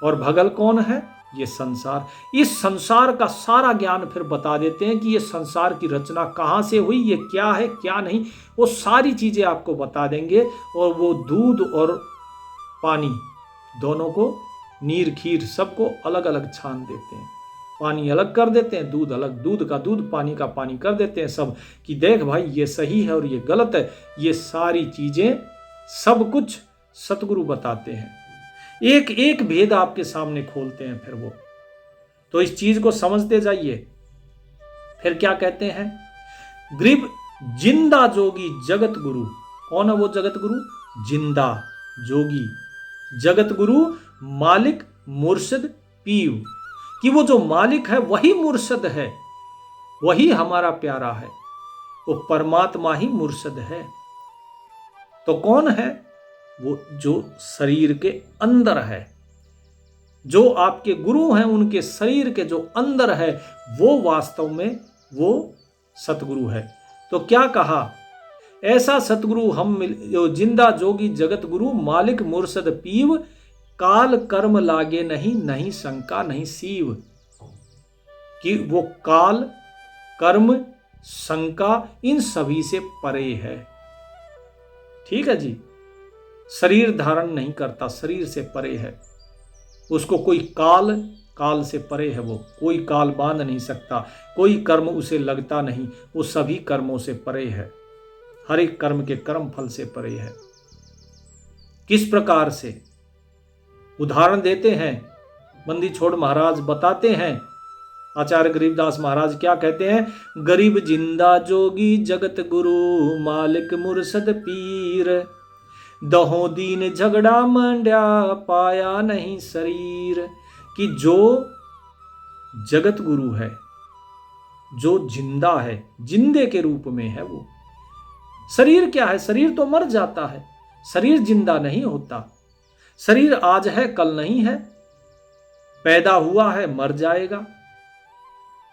और भगल कौन है? ये संसार। इस संसार का सारा ज्ञान फिर बता देते हैं कि ये संसार की रचना कहाँ से हुई, ये क्या है क्या नहीं, वो सारी चीजें आपको बता देंगे। और वो दूध और पानी दोनों को, नीर खीर सबको अलग अलग छान देते हैं। पानी अलग कर देते हैं, दूध अलग, दूध का दूध, पानी का पानी कर देते हैं सब, कि देख भाई ये सही है और ये गलत है। ये सारी चीजें सब कुछ सतगुरु बताते हैं, एक एक भेद आपके सामने खोलते हैं फिर वो। तो इस चीज को समझते जाइए। फिर क्या कहते हैं? ग्रीब जिंदा जोगी जगत गुरु। कौन है वो जगत गुरु? जिंदा जोगी जगत गुरु, मालिक मुर्शिद पीव। कि वो जो मालिक है वही मुर्शिद है, वही हमारा प्यारा है, वो परमात्मा ही मुर्शिद है। तो कौन है वो? जो शरीर के अंदर है, जो आपके गुरु हैं उनके शरीर के जो अंदर है, वो वास्तव में वो सतगुरु है। तो क्या कहा? ऐसा सतगुरु हम जिंदा जोगी जगत गुरु, मालिक मुर्शद पीव, काल कर्म लागे नहीं, नहीं शंका नहीं सीव। कि वो काल कर्म शंका इन सभी से परे है। ठीक है जी, शरीर धारण नहीं करता, शरीर से परे है। उसको कोई काल से परे है, वो कोई काल बांध नहीं सकता, कोई कर्म उसे लगता नहीं, वो सभी कर्मों से परे है, हर एक कर्म के कर्म फल से परे है। किस प्रकार से? उदाहरण देते हैं, बंदी छोड़ महाराज बताते हैं, आचार्य गरीबदास महाराज क्या कहते हैं? गरीब जिंदा जोगी जगत गुरु, मालिक मुर्शद पीर, दहो दीन झगड़ा मंड्या पाया नहीं शरीर। कि जो जगत गुरु है, जो जिंदा है, जिंदे के रूप में है, वो शरीर क्या है? शरीर तो मर जाता है, शरीर जिंदा नहीं होता। शरीर आज है कल नहीं है, पैदा हुआ है मर जाएगा।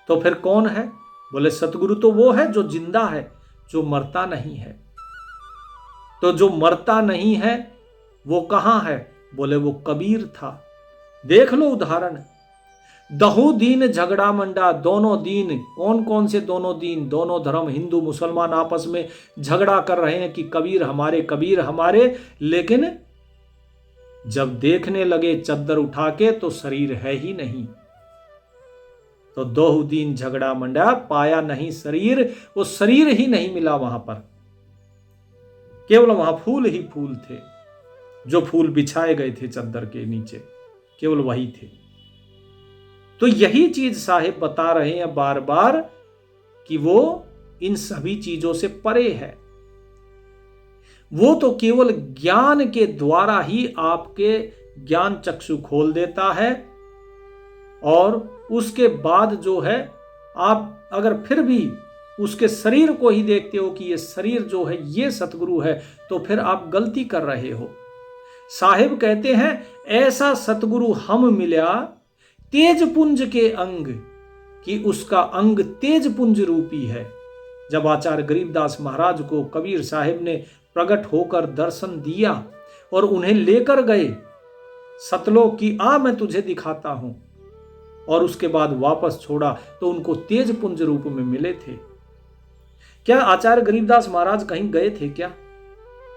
तो फिर कौन है? बोले सतगुरु तो वो है जो जिंदा है, जो मरता नहीं है। तो जो मरता नहीं है वो कहां है? बोले वो कबीर था। देख लो उदाहरण, दहो दीन झगड़ा मंडा, दोनों दीन। कौन कौन से दोनों दीन? दोनों धर्म, हिंदू मुसलमान आपस में झगड़ा कर रहे हैं कि कबीर हमारे, कबीर हमारे। लेकिन जब देखने लगे चद्दर उठा के तो शरीर है ही नहीं। तो दो दिन झगड़ा मंडा पाया नहीं शरीर, वो शरीर ही नहीं मिला वहां पर, केवल वहां फूल ही फूल थे। जो फूल बिछाए गए थे चद्दर के नीचे, केवल वही थे। तो यही चीज साहिब बता रहे हैं बार बार कि वो इन सभी चीजों से परे है। वो तो केवल ज्ञान के द्वारा ही आपके ज्ञान चक्षु खोल देता है, और उसके बाद जो है आप अगर फिर भी उसके शरीर को ही देखते हो कि ये शरीर जो है ये सतगुरु है, तो फिर आप गलती कर रहे हो। साहिब कहते हैं ऐसा सतगुरु हम मिला तेज पुंज के अंग, कि उसका अंग तेज पुंज रूपी है। जब आचार्य गरीबदास महाराज को कबीर साहिब ने प्रकट होकर दर्शन दिया और उन्हें लेकर गए सतलोक की, आ मैं तुझे दिखाता हूं, और उसके बाद वापस छोड़ा तो उनको तेज पुंज रूप में मिले थे। क्या आचार्य गरीबदास महाराज कहीं गए थे क्या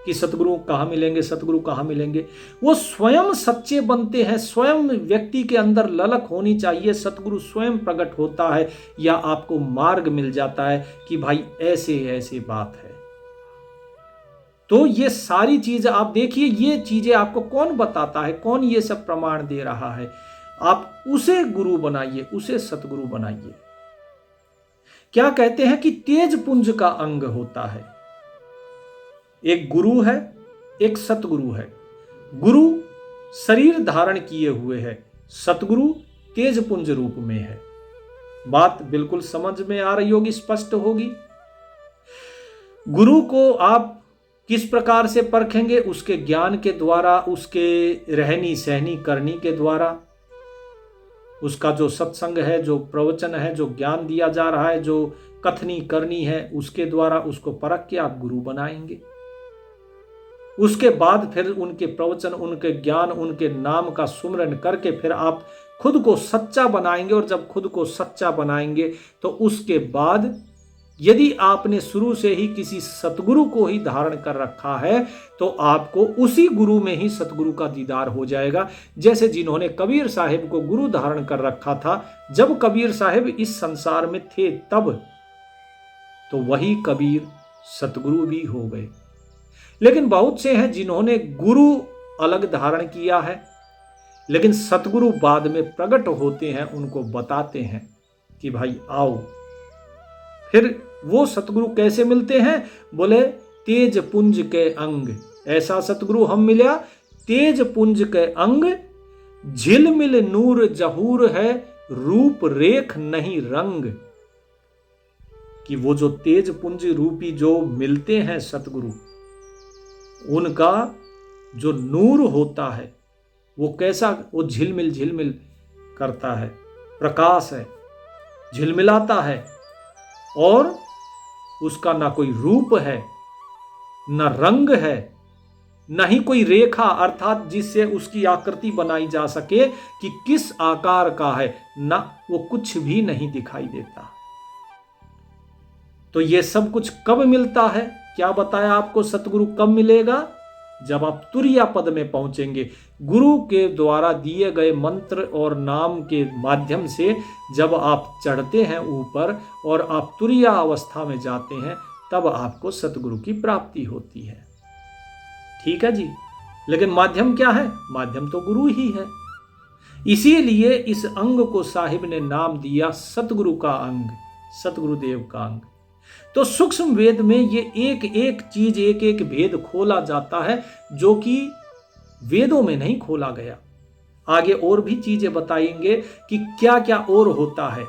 कि सतगुरु कहां मिलेंगे, सतगुरु कहां मिलेंगे? वो स्वयं सच्चे बनते हैं। स्वयं व्यक्ति के अंदर ललक होनी चाहिए, सतगुरु स्वयं प्रकट होता है, या आपको मार्ग मिल जाता है कि भाई ऐसे ऐसे बात है। तो ये सारी चीज आप देखिए, ये चीजें आपको कौन बताता है, कौन ये सब प्रमाण दे रहा है? आप उसे गुरु बनाइए, उसे सतगुरु बनाइए। क्या कहते हैं कि तेज पुंज का अंग होता है। एक गुरु है, एक सतगुरु है। गुरु शरीर धारण किए हुए है, सतगुरु तेज पुंज रूप में है। बात बिल्कुल समझ में आ रही होगी, स्पष्ट होगी। गुरु को आप किस प्रकार से परखेंगे? उसके ज्ञान के द्वारा, उसके रहनी सहनी करनी के द्वारा, उसका जो सत्संग है, जो प्रवचन है, जो ज्ञान दिया जा रहा है, जो कथनी करनी है, उसके द्वारा उसको परख के आप गुरु बनाएंगे। उसके बाद फिर उनके प्रवचन, उनके ज्ञान, उनके नाम का सुमरन करके फिर आप खुद को सच्चा बनाएंगे। और जब खुद को सच्चा बनाएंगे तो उसके बाद यदि आपने शुरू से ही किसी सतगुरु को ही धारण कर रखा है तो आपको उसी गुरु में ही सतगुरु का दीदार हो जाएगा। जैसे जिन्होंने कबीर साहिब को गुरु धारण कर रखा था, जब कबीर साहिब इस संसार में थे तब, तो वही कबीर सतगुरु भी हो गए। लेकिन बहुत से हैं जिन्होंने गुरु अलग धारण किया है, लेकिन सतगुरु बाद में प्रकट होते हैं, उनको बताते हैं कि भाई आओ। फिर वो सतगुरु कैसे मिलते हैं? बोले तेज पुंज के अंग। ऐसा सतगुरु हम मिला तेज पुंज के अंग, झिलमिल नूर जहूर है, रूप रेख नहीं रंग। कि वो जो तेज पुंज रूपी जो मिलते हैं सतगुरु, उनका जो नूर होता है वो कैसा, वो झिलमिल झिलमिल करता है, प्रकाश है, झिलमिलाता है, और उसका ना कोई रूप है, ना रंग है, ना ही कोई रेखा, अर्थात जिससे उसकी आकृति बनाई जा सके कि किस आकार का है, ना वो कुछ भी नहीं दिखाई देता। तो ये सब कुछ कब मिलता है? क्या बताया आपको सतगुरु कब मिलेगा? जब आप तुरिया पद में पहुंचेंगे। गुरु के द्वारा दिए गए मंत्र और नाम के माध्यम से जब आप चढ़ते हैं ऊपर और आप तुरिया अवस्था में जाते हैं, तब आपको सतगुरु की प्राप्ति होती है। ठीक है जी। लेकिन माध्यम क्या है? माध्यम तो गुरु ही है। इसीलिए इस अंग को साहिब ने नाम दिया सतगुरु का अंग, सतगुरुदेव का अंग। तो सूक्ष्म वेद में ये एक एक चीज, एक एक भेद खोला जाता है जो कि वेदों में नहीं खोला गया। आगे और भी चीजें बताएंगे कि क्या क्या और होता है,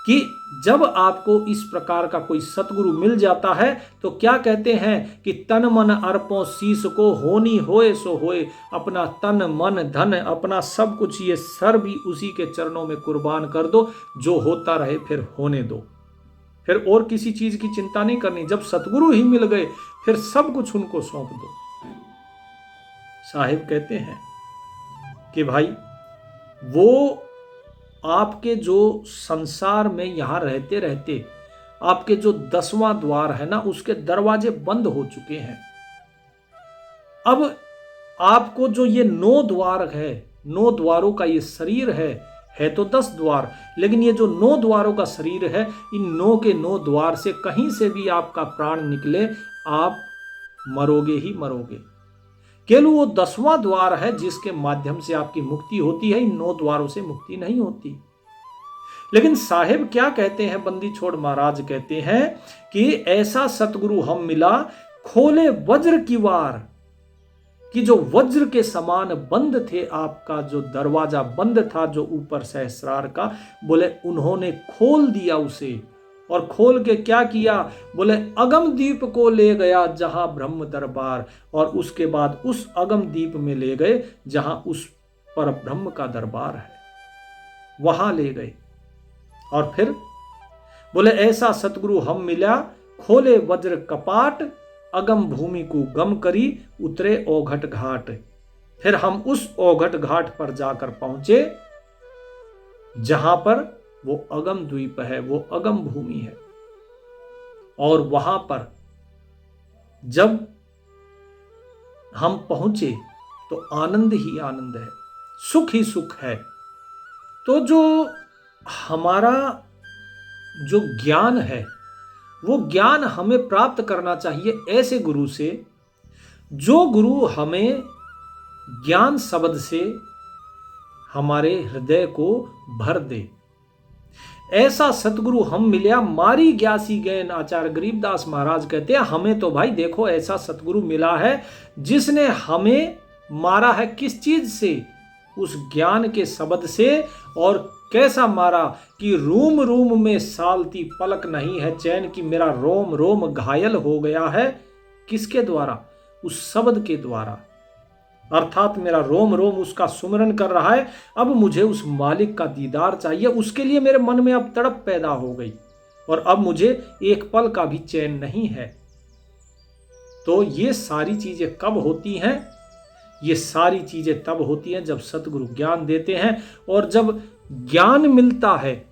कि जब आपको इस प्रकार का कोई सतगुरु मिल जाता है तो क्या कहते हैं कि तन मन अर्पों शीस को, होनी होए सो होए। अपना तन मन धन, अपना सब कुछ, ये सर भी उसी के चरणों में कुर्बान कर दो। जो होता रहे फिर होने दो, फिर और किसी चीज की चिंता नहीं करनी। जब सतगुरु ही मिल गए फिर सब कुछ उनको सौंप दो। साहिब कहते हैं कि भाई वो आपके जो संसार में यहां रहते रहते आपके जो 10वां द्वार है ना, उसके दरवाजे बंद हो चुके हैं। अब आपको जो ये 9 द्वार है, 9 द्वारों का ये शरीर है तो 10 द्वार, लेकिन ये जो 9 द्वारों का शरीर है, इन 9 के 9 द्वार से कहीं से भी आपका प्राण निकले आप मरोगे ही मरोगे। केवल वो 10वां द्वार है जिसके माध्यम से आपकी मुक्ति होती है। इन 9 द्वारों से मुक्ति नहीं होती। लेकिन साहिब क्या कहते हैं, बंदी छोड़ महाराज कहते हैं कि ऐसा सतगुरु हम मिला, खोले वज्र की वार, कि जो वज्र के समान बंद थे, आपका जो दरवाजा बंद था जो ऊपर सहस्रार का, बोले उन्होंने खोल दिया उसे। और खोल के क्या किया, बोले अगम दीप को ले गया जहां ब्रह्म दरबार। और उसके बाद उस अगम दीप में ले गए जहां उस पर ब्रह्म का दरबार है, वहां ले गए। और फिर बोले ऐसा सतगुरु हम मिला, खोले वज्र कपाट, अगम भूमि को गम करी, उतरे ओघट घाट। फिर हम उस ओघट घाट पर जाकर पहुंचे जहां पर वो अगम द्वीप है, वो अगम भूमि है। और वहां पर जब हम पहुंचे तो आनंद ही आनंद है, सुख ही सुख है। तो जो हमारा जो ज्ञान है, वो ज्ञान हमें प्राप्त करना चाहिए ऐसे गुरु से, जो गुरु हमें ज्ञान शब्द से हमारे हृदय को भर दे। ऐसा सतगुरु हम मिला, मारी ग्यासी गैन। आचार्य गरीबदास महाराज कहते हैं हमें तो भाई देखो ऐसा सतगुरु मिला है जिसने हमें मारा है। किस चीज से? उस ज्ञान के शब्द से। और कैसा मारा कि रूम रूम में सालती पलक नहीं है चैन, की मेरा रोम रोम घायल हो गया है। किसके द्वारा? उस शब्द के द्वारा। अर्थात मेरा रोम रोम उसका सुमरन कर रहा है। अब मुझे उस मालिक का दीदार चाहिए, उसके लिए मेरे मन में अब तड़प पैदा हो गई और अब मुझे एक पल का भी चैन नहीं है। तो ये सारी चीजें कब होती हैं? ये सारी चीजें तब होती हैं जब सतगुरु ज्ञान देते हैं। और जब ज्ञान मिलता है,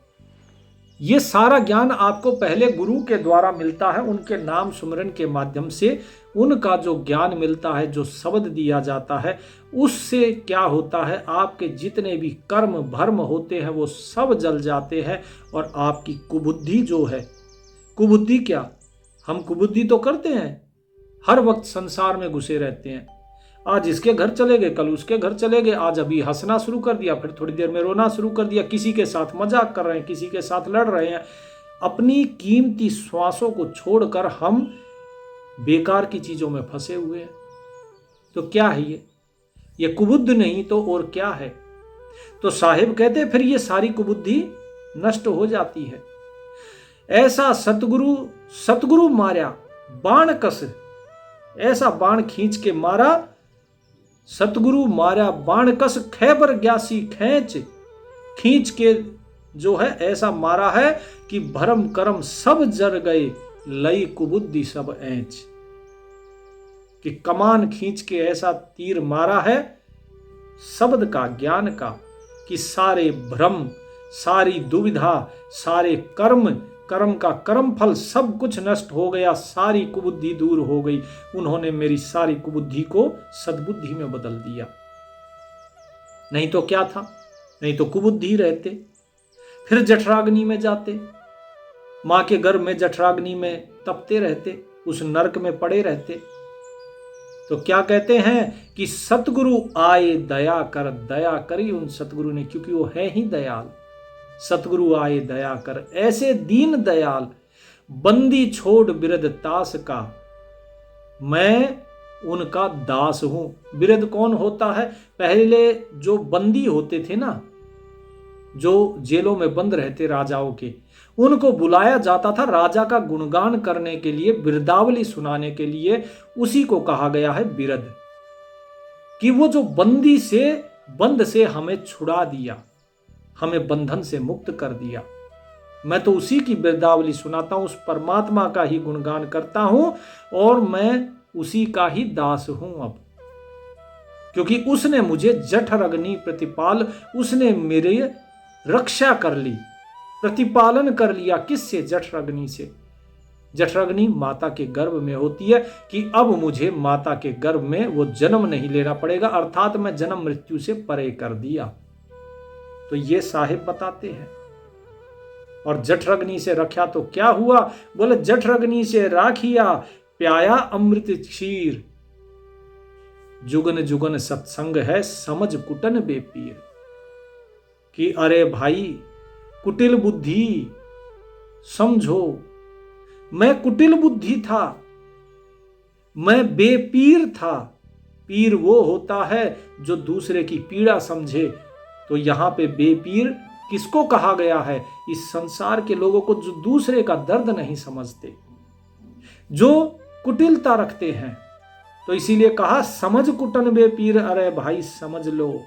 ये सारा ज्ञान आपको पहले गुरु के द्वारा मिलता है, उनके नाम सुमरन के माध्यम से उनका जो ज्ञान मिलता है, जो शब्द दिया जाता है, उससे क्या होता है, आपके जितने भी कर्म भर्म होते हैं वो सब जल जाते हैं। और आपकी कुबुद्धि जो है, कुबुद्धि क्या, हम कुबुद्धि तो करते हैं, हर वक्त संसार में घुसे रहते हैं। आज इसके घर चले गए, कल उसके घर चले गए, आज अभी हंसना शुरू कर दिया, फिर थोड़ी देर में रोना शुरू कर दिया, किसी के साथ मजाक कर रहे हैं, किसी के साथ लड़ रहे हैं। अपनी कीमती श्वासों को छोड़कर हम बेकार की चीजों में फंसे हुए हैं। तो क्या है ये कुबुद्ध नहीं तो और क्या है? तो साहिब कहते फिर ये सारी कुबुद्धि नष्ट हो जाती है। ऐसा सतगुरु मारा बाण कस, ऐसा बाण खींच के मारा सतगुरु मारा बाण कस, खैबर ग्यासी खींच के जो है ऐसा मारा है कि भरम करम सब जर गए, लई कुबुद्धि सब ऐंच। कि कमान खींच के ऐसा तीर मारा है शब्द का, ज्ञान का, कि सारे भ्रम, सारी दुविधा, सारे कर्म का कर्म फल सब कुछ नष्ट हो गया, सारी कुबुद्धि दूर हो गई। उन्होंने मेरी सारी कुबुद्धि को सद्बुद्धि में बदल दिया। नहीं तो क्या था? नहीं तो कुबुद्धि रहते, फिर जठराग्नि में जाते, मां के गर्भ में जठराग्नि में तपते रहते, उस नरक में पड़े रहते। तो क्या कहते हैं कि सतगुरु आए दया कर, दया करी उन सतगुरु ने, क्योंकि वो है ही दयाल। सतगुरु आए दया कर, ऐसे दीन दयाल, बंदी छोड़ बिरद तास का, मैं उनका दास हूं। बिरद कौन होता है? पहले जो बंदी होते थे ना, जो जेलों में बंद रहते राजाओं के, उनको बुलाया जाता था राजा का गुणगान करने के लिए, बिरदावली सुनाने के लिए। उसी को कहा गया है बिरद, कि वो जो बंद से हमें छुड़ा दिया, हमें बंधन से मुक्त कर दिया। मैं तो उसी की बिरदावली सुनाता हूं, उस परमात्मा का ही गुणगान करता हूं, और मैं उसी का ही दास हूं अब, क्योंकि उसने मुझे जठर अग्नि प्रतिपाल, उसने मेरे रक्षा कर ली, प्रतिपालन कर लिया। किससे? जठर अग्नि से। जठर अग्नि माता के गर्भ में होती है, कि अब मुझे माता के गर्भ में वो जन्म नहीं लेना पड़ेगा, अर्थात मैं जन्म मृत्यु से परे कर दिया। तो ये साहिब बताते हैं। और जठर अग्नि से रखा तो क्या हुआ? बोले जठर अग्नि से राखिया, प्याया अमृत क्षीर, जुगन जुगन सत्संग है, समझ कुटन बेपीर। कि अरे भाई, कुटिल बुद्धि समझो, मैं कुटिल बुद्धि था, मैं बेपीर था। पीर वो होता है जो दूसरे की पीड़ा समझे। तो यहां पे बेपीर किसको कहा गया है? इस संसार के लोगों को, जो दूसरे का दर्द नहीं समझते, जो कुटिलता रखते हैं। तो इसीलिए कहा समझ कुटन बेपीर। अरे भाई समझ लो,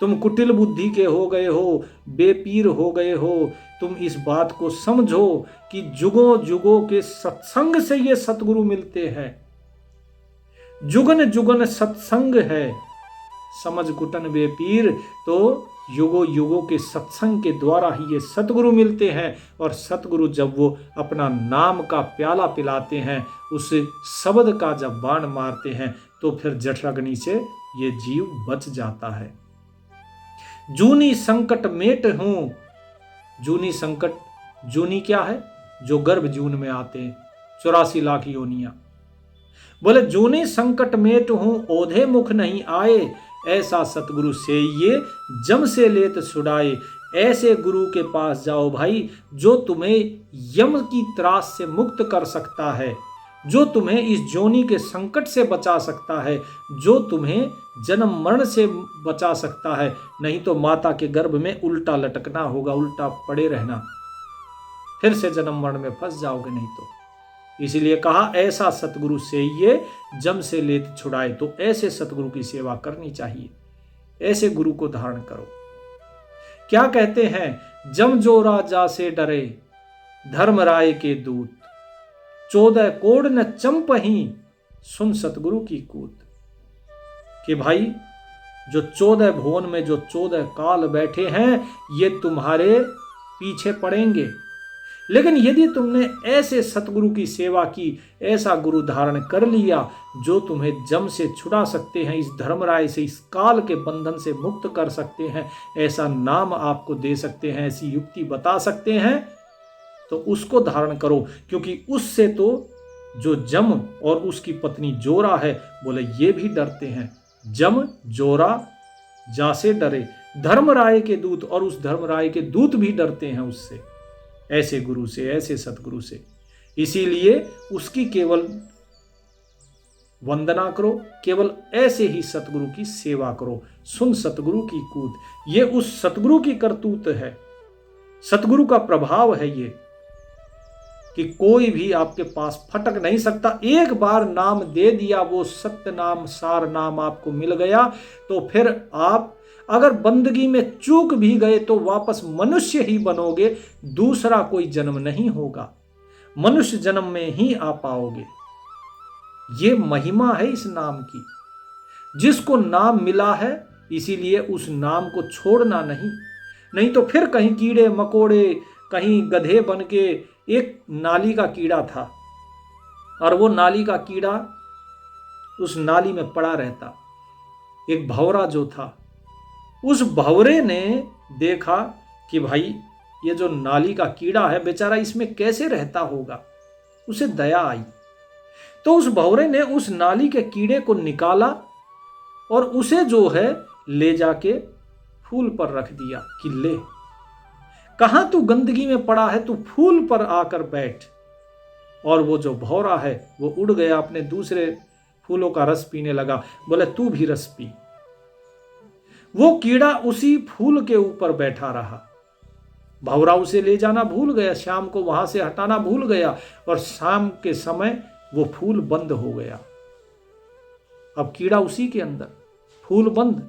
तुम कुटिल बुद्धि के हो गए हो, बेपीर हो गए हो। तुम इस बात को समझो कि जुगों जुगों के सत्संग से ये सतगुरु मिलते हैं। जुगन जुगन सत्संग है, समझ कुटन बेपीर। तो युगों युगों के सत्संग के द्वारा ही ये सतगुरु मिलते हैं। और सतगुरु जब वो अपना नाम का प्याला पिलाते हैं, उस शब्द का जब बाण मारते हैं, तो फिर जठराग्नि से ये जीव बच जाता है। जूनी संकट मेट हूं। जूनी संकट, जूनी क्या है? जो गर्भ जून में आते हैं, 84 लाख योनियां। बोले जूनी संकट मेट हूं, ओधे मुख नहीं आए, ऐसा सतगुरु से ये जम से लेत छुड़ाए। ऐसे गुरु के पास जाओ भाई, जो तुम्हें यम की त्रास से मुक्त कर सकता है, जो तुम्हें इस जोनी के संकट से बचा सकता है, जो तुम्हें जन्म मरण से बचा सकता है। नहीं तो माता के गर्भ में उल्टा लटकना होगा, उल्टा पड़े रहना, फिर से जन्म मरण में फंस जाओगे नहीं तो। इसीलिए कहा ऐसा सतगुरु से ये जम से लेत छुड़ाए। तो ऐसे सतगुरु की सेवा करनी चाहिए, ऐसे गुरु को धारण करो। क्या कहते हैं? जम जोरा जा से डरे, धर्मराय के दूत, 14 कोड न चंपही, सुन सतगुरु की कूत। कि भाई जो 14 भुवन में जो 14 काल बैठे हैं, ये तुम्हारे पीछे पड़ेंगे। लेकिन यदि तुमने ऐसे सतगुरु की सेवा की, ऐसा गुरु धारण कर लिया जो तुम्हें जम से छुड़ा सकते हैं, इस धर्मराय से, इस काल के बंधन से मुक्त कर सकते हैं, ऐसा नाम आपको दे सकते हैं, ऐसी युक्ति बता सकते हैं, तो उसको धारण करो। क्योंकि उससे तो जो जम और उसकी पत्नी जोरा है, बोले ये भी डरते हैं। जम जोरा जा से डरे, धर्मराय के दूत, और उस धर्मराय के दूत भी डरते हैं उससे, ऐसे गुरु से, ऐसे सतगुरु से। इसीलिए उसकी केवल वंदना करो, केवल ऐसे ही सतगुरु की सेवा करो। सुन सतगुरु की कूत, ये उस सतगुरु की करतूत है, सतगुरु का प्रभाव है ये, कि कोई भी आपके पास फटक नहीं सकता। एक बार नाम दे दिया, वो सत्य नाम, सार नाम आपको मिल गया, तो फिर आप अगर बंदगी में चूक भी गए तो वापस मनुष्य ही बनोगे, दूसरा कोई जन्म नहीं होगा, मनुष्य जन्म में ही आ पाओगे। ये महिमा है इस नाम की। जिसको नाम मिला है, इसीलिए उस नाम को छोड़ना नहीं तो फिर कहीं कीड़े मकोड़े, कहीं गधे बन के। एक नाली का कीड़ा था, और वो नाली का कीड़ा उस नाली में पड़ा रहता। एक भंवरा जो था, उस भंवरे ने देखा कि भाई ये जो नाली का कीड़ा है बेचारा, इसमें कैसे रहता होगा। उसे दया आई, तो उस भंवरे ने उस नाली के कीड़े को निकाला और उसे जो है ले जाके फूल पर रख दिया कि ले। कहां तू गंदगी में पड़ा है, तू फूल पर आकर बैठ। और वो जो भौरा है वो उड़ गया, अपने दूसरे फूलों का रस पीने लगा। बोले तू भी रस पी। वो कीड़ा उसी फूल के ऊपर बैठा रहा। भौरा उसे ले जाना भूल गया, शाम को वहां से हटाना भूल गया, और शाम के समय वो फूल बंद हो गया। अब कीड़ा उसी के अंदर, फूल बंद।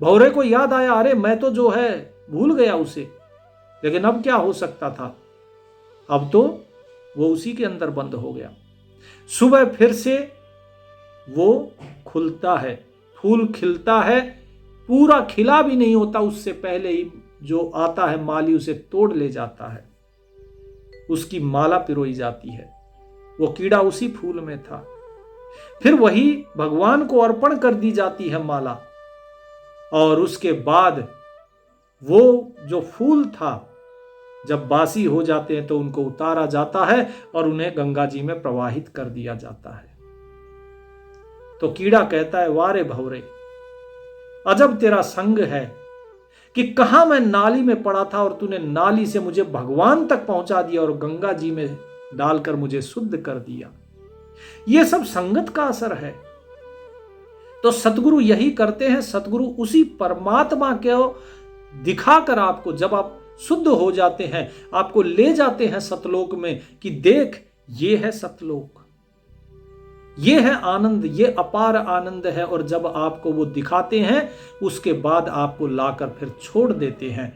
भौरे को याद आया, अरे मैं तो जो है भूल गया उसे, लेकिन अब क्या हो सकता था, अब तो वो उसी के अंदर बंद हो गया। सुबह फिर से वो खुलता है, फूल खिलता है, पूरा खिला भी नहीं होता उससे पहले ही जो आता है माली उसे तोड़ ले जाता है, उसकी माला पिरोई जाती है। वो कीड़ा उसी फूल में था। फिर वही भगवान को अर्पण कर दी जाती है माला, और उसके बाद वो जो फूल था जब बासी हो जाते हैं तो उनको उतारा जाता है और उन्हें गंगा जी में प्रवाहित कर दिया जाता है। तो कीड़ा कहता है, वारे भौरे, अजब तेरा संग है कि कहां मैं नाली में पड़ा था और तूने नाली से मुझे भगवान तक पहुंचा दिया और गंगा जी में डालकर मुझे शुद्ध कर दिया। यह सब संगत का असर है। तो सतगुरु यही करते हैं। सतगुरु उसी परमात्मा को दिखाकर आपको, जब आप शुद्ध हो जाते हैं, आपको ले जाते हैं सतलोक में कि देख ये है सतलोक, ये है आनंद, ये अपार आनंद है। और जब आपको वो दिखाते हैं उसके बाद आपको लाकर फिर छोड़ देते हैं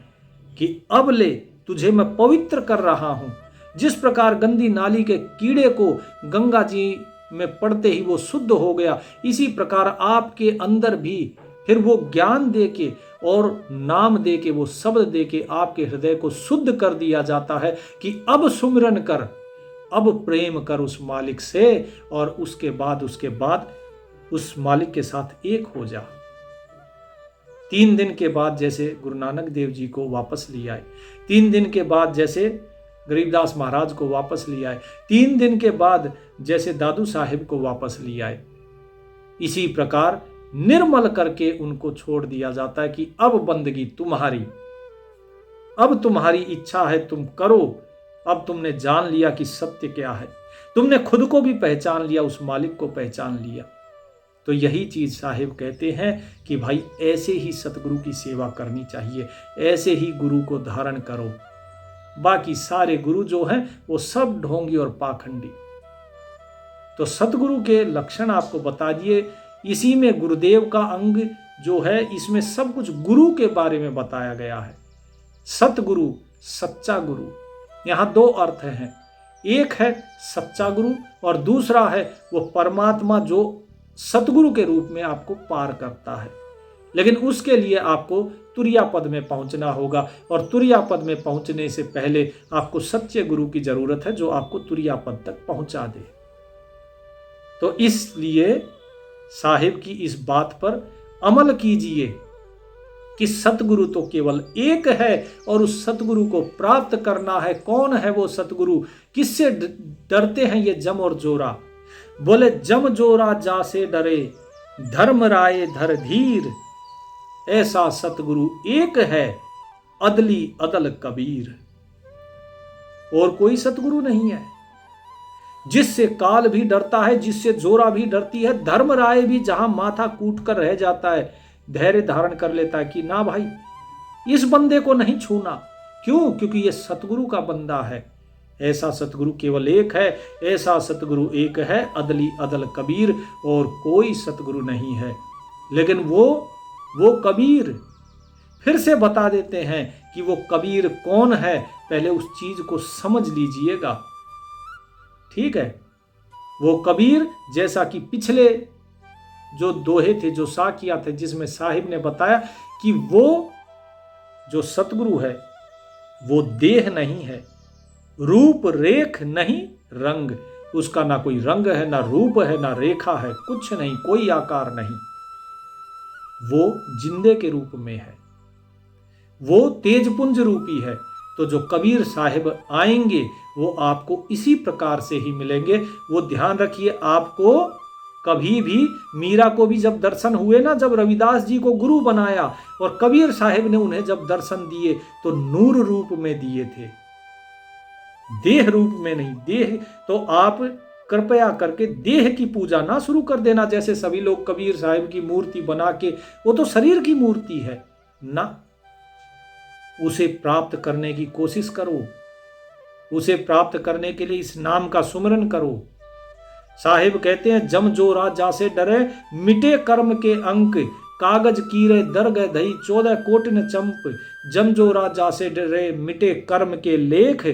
कि अब ले, तुझे मैं पवित्र कर रहा हूं। जिस प्रकार गंदी नाली के कीड़े को गंगा जी में पड़ते ही वो शुद्ध हो गया, इसी प्रकार आपके अंदर भी फिर वो ज्ञान देके और नाम देके, वो शब्द देके आपके हृदय को शुद्ध कर दिया जाता है कि अब सुमिरन कर, अब प्रेम कर उस मालिक से, और उसके बाद उस मालिक के साथ एक हो जा। 3 दिन के बाद जैसे गुरु नानक देव जी को वापस ले आए, 3 दिन के बाद जैसे गरीबदास महाराज को वापस ले आए, 3 दिन के बाद जैसे दादू साहिब को वापस ले आए, इसी प्रकार निर्मल करके उनको छोड़ दिया जाता है कि अब बंदगी तुम्हारी, अब तुम्हारी इच्छा है तुम करो। अब तुमने जान लिया कि सत्य क्या है, तुमने खुद को भी पहचान लिया, उस मालिक को पहचान लिया। तो यही चीज साहिब कहते हैं कि भाई ऐसे ही सतगुरु की सेवा करनी चाहिए, ऐसे ही गुरु को धारण करो। बाकी सारे गुरु जो हैं वो सब ढोंगी और पाखंडी। तो सतगुरु के लक्षण आपको बता दिए। इसी में गुरुदेव का अंग जो है, इसमें सब कुछ गुरु के बारे में बताया गया है। सतगुरु, सच्चा गुरु, यहां 2 अर्थ हैं। एक है सच्चा गुरु और दूसरा है वो परमात्मा जो सतगुरु के रूप में आपको पार करता है। लेकिन उसके लिए आपको तुरिया पद में पहुंचना होगा, और तुरिया पद में पहुंचने से पहले आपको सच्चे गुरु की जरूरत है जो आपको तुरिया पद तक पहुंचा दे। तो इसलिए साहिब की इस बात पर अमल कीजिए कि सतगुरु तो केवल एक है, और उस सतगुरु को प्राप्त करना है। कौन है वो सतगुरु? किससे डरते हैं ये जम और जोरा? बोले जम जोरा जा से डरे, धर्म राय धर धीर, ऐसा सतगुरु एक है, अदली अदल कबीर। और कोई सतगुरु नहीं है जिससे काल भी डरता है, जिससे जोरा भी डरती है, धर्म राय भी जहां माथा कूट कर रह जाता है, धैर्य धारण कर लेता है कि ना भाई इस बंदे को नहीं छूना। क्यों? क्योंकि ये सतगुरु का बंदा है। ऐसा सतगुरु केवल एक है, ऐसा सतगुरु एक है, अदली अदल कबीर, और कोई सतगुरु नहीं है। लेकिन वो कबीर फिर से बता देते हैं कि वो कबीर कौन है। पहले उस चीज को समझ लीजिएगा, ठीक है। वो कबीर जैसा कि पिछले जो दोहे थे, जो साकिया थे, जिसमें साहिब ने बताया कि वो जो सतगुरु है वो देह नहीं है, रूप रेख नहीं रंग, उसका ना कोई रंग है, ना रूप है, ना रेखा है, कुछ नहीं, कोई आकार नहीं। वो जिंदे के रूप में है, वो तेजपुंज रूपी है। तो जो कबीर साहिब आएंगे वो आपको इसी प्रकार से ही मिलेंगे। वो ध्यान रखिए, आपको कभी भी मीरा को भी जब दर्शन हुए ना, जब रविदास जी को गुरु बनाया और कबीर साहिब ने उन्हें जब दर्शन दिए तो नूर रूप में दिए थे, देह रूप में नहीं। देह तो आप कृपया करके देह की पूजा ना शुरू कर देना, जैसे सभी लोग कबीर साहिब की मूर्ति बना के, वो तो शरीर की मूर्ति है ना। उसे प्राप्त करने की कोशिश करो, उसे प्राप्त करने के लिए इस नाम का सुमरन करो। साहिब कहते हैं, जम जो राजा से डरे मिटे कर्म के अंक, कागज कीरे दर गए धई 14 कोट न चंप। जम जो राजा से डरे मिटे कर्म के लेख,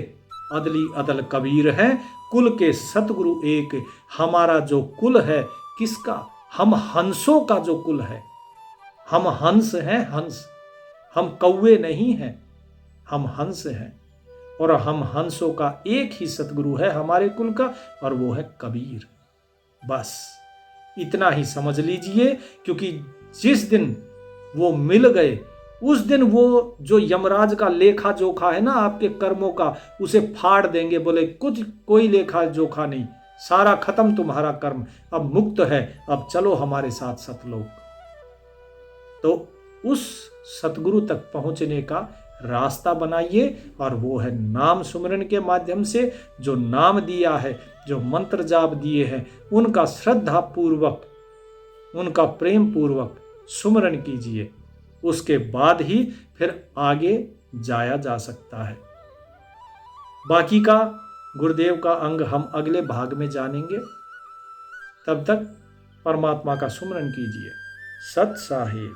अदली अदल कबीर है कुल के सतगुरु एक। हमारा जो कुल है किसका? हम हंसों का जो कुल है। हम हंस हैं, हंस। हम कौवे नहीं हैं, हम हंस हैं। और हम हंसों का एक ही सतगुरु है हमारे कुल का, और वो है कबीर। बस इतना ही समझ लीजिए, क्योंकि जिस दिन वो मिल गए उस दिन वो जो यमराज का लेखा जोखा है ना आपके कर्मों का, उसे फाड़ देंगे। बोले कुछ कोई लेखा जोखा नहीं, सारा खत्म तुम्हारा कर्म, अब मुक्त है, अब चलो हमारे साथ सतलोक। तो उस सतगुरु तक पहुंचने का रास्ता बनाइए, और वो है नाम सुमरन के माध्यम से। जो नाम दिया है, जो मंत्र जाप दिए हैं, उनका श्रद्धा पूर्वक, उनका प्रेम पूर्वक सुमरन कीजिए। उसके बाद ही फिर आगे जाया जा सकता है। बाकी का गुरुदेव का अंग हम अगले भाग में जानेंगे। तब तक परमात्मा का सुमरन कीजिए। सत साहिब।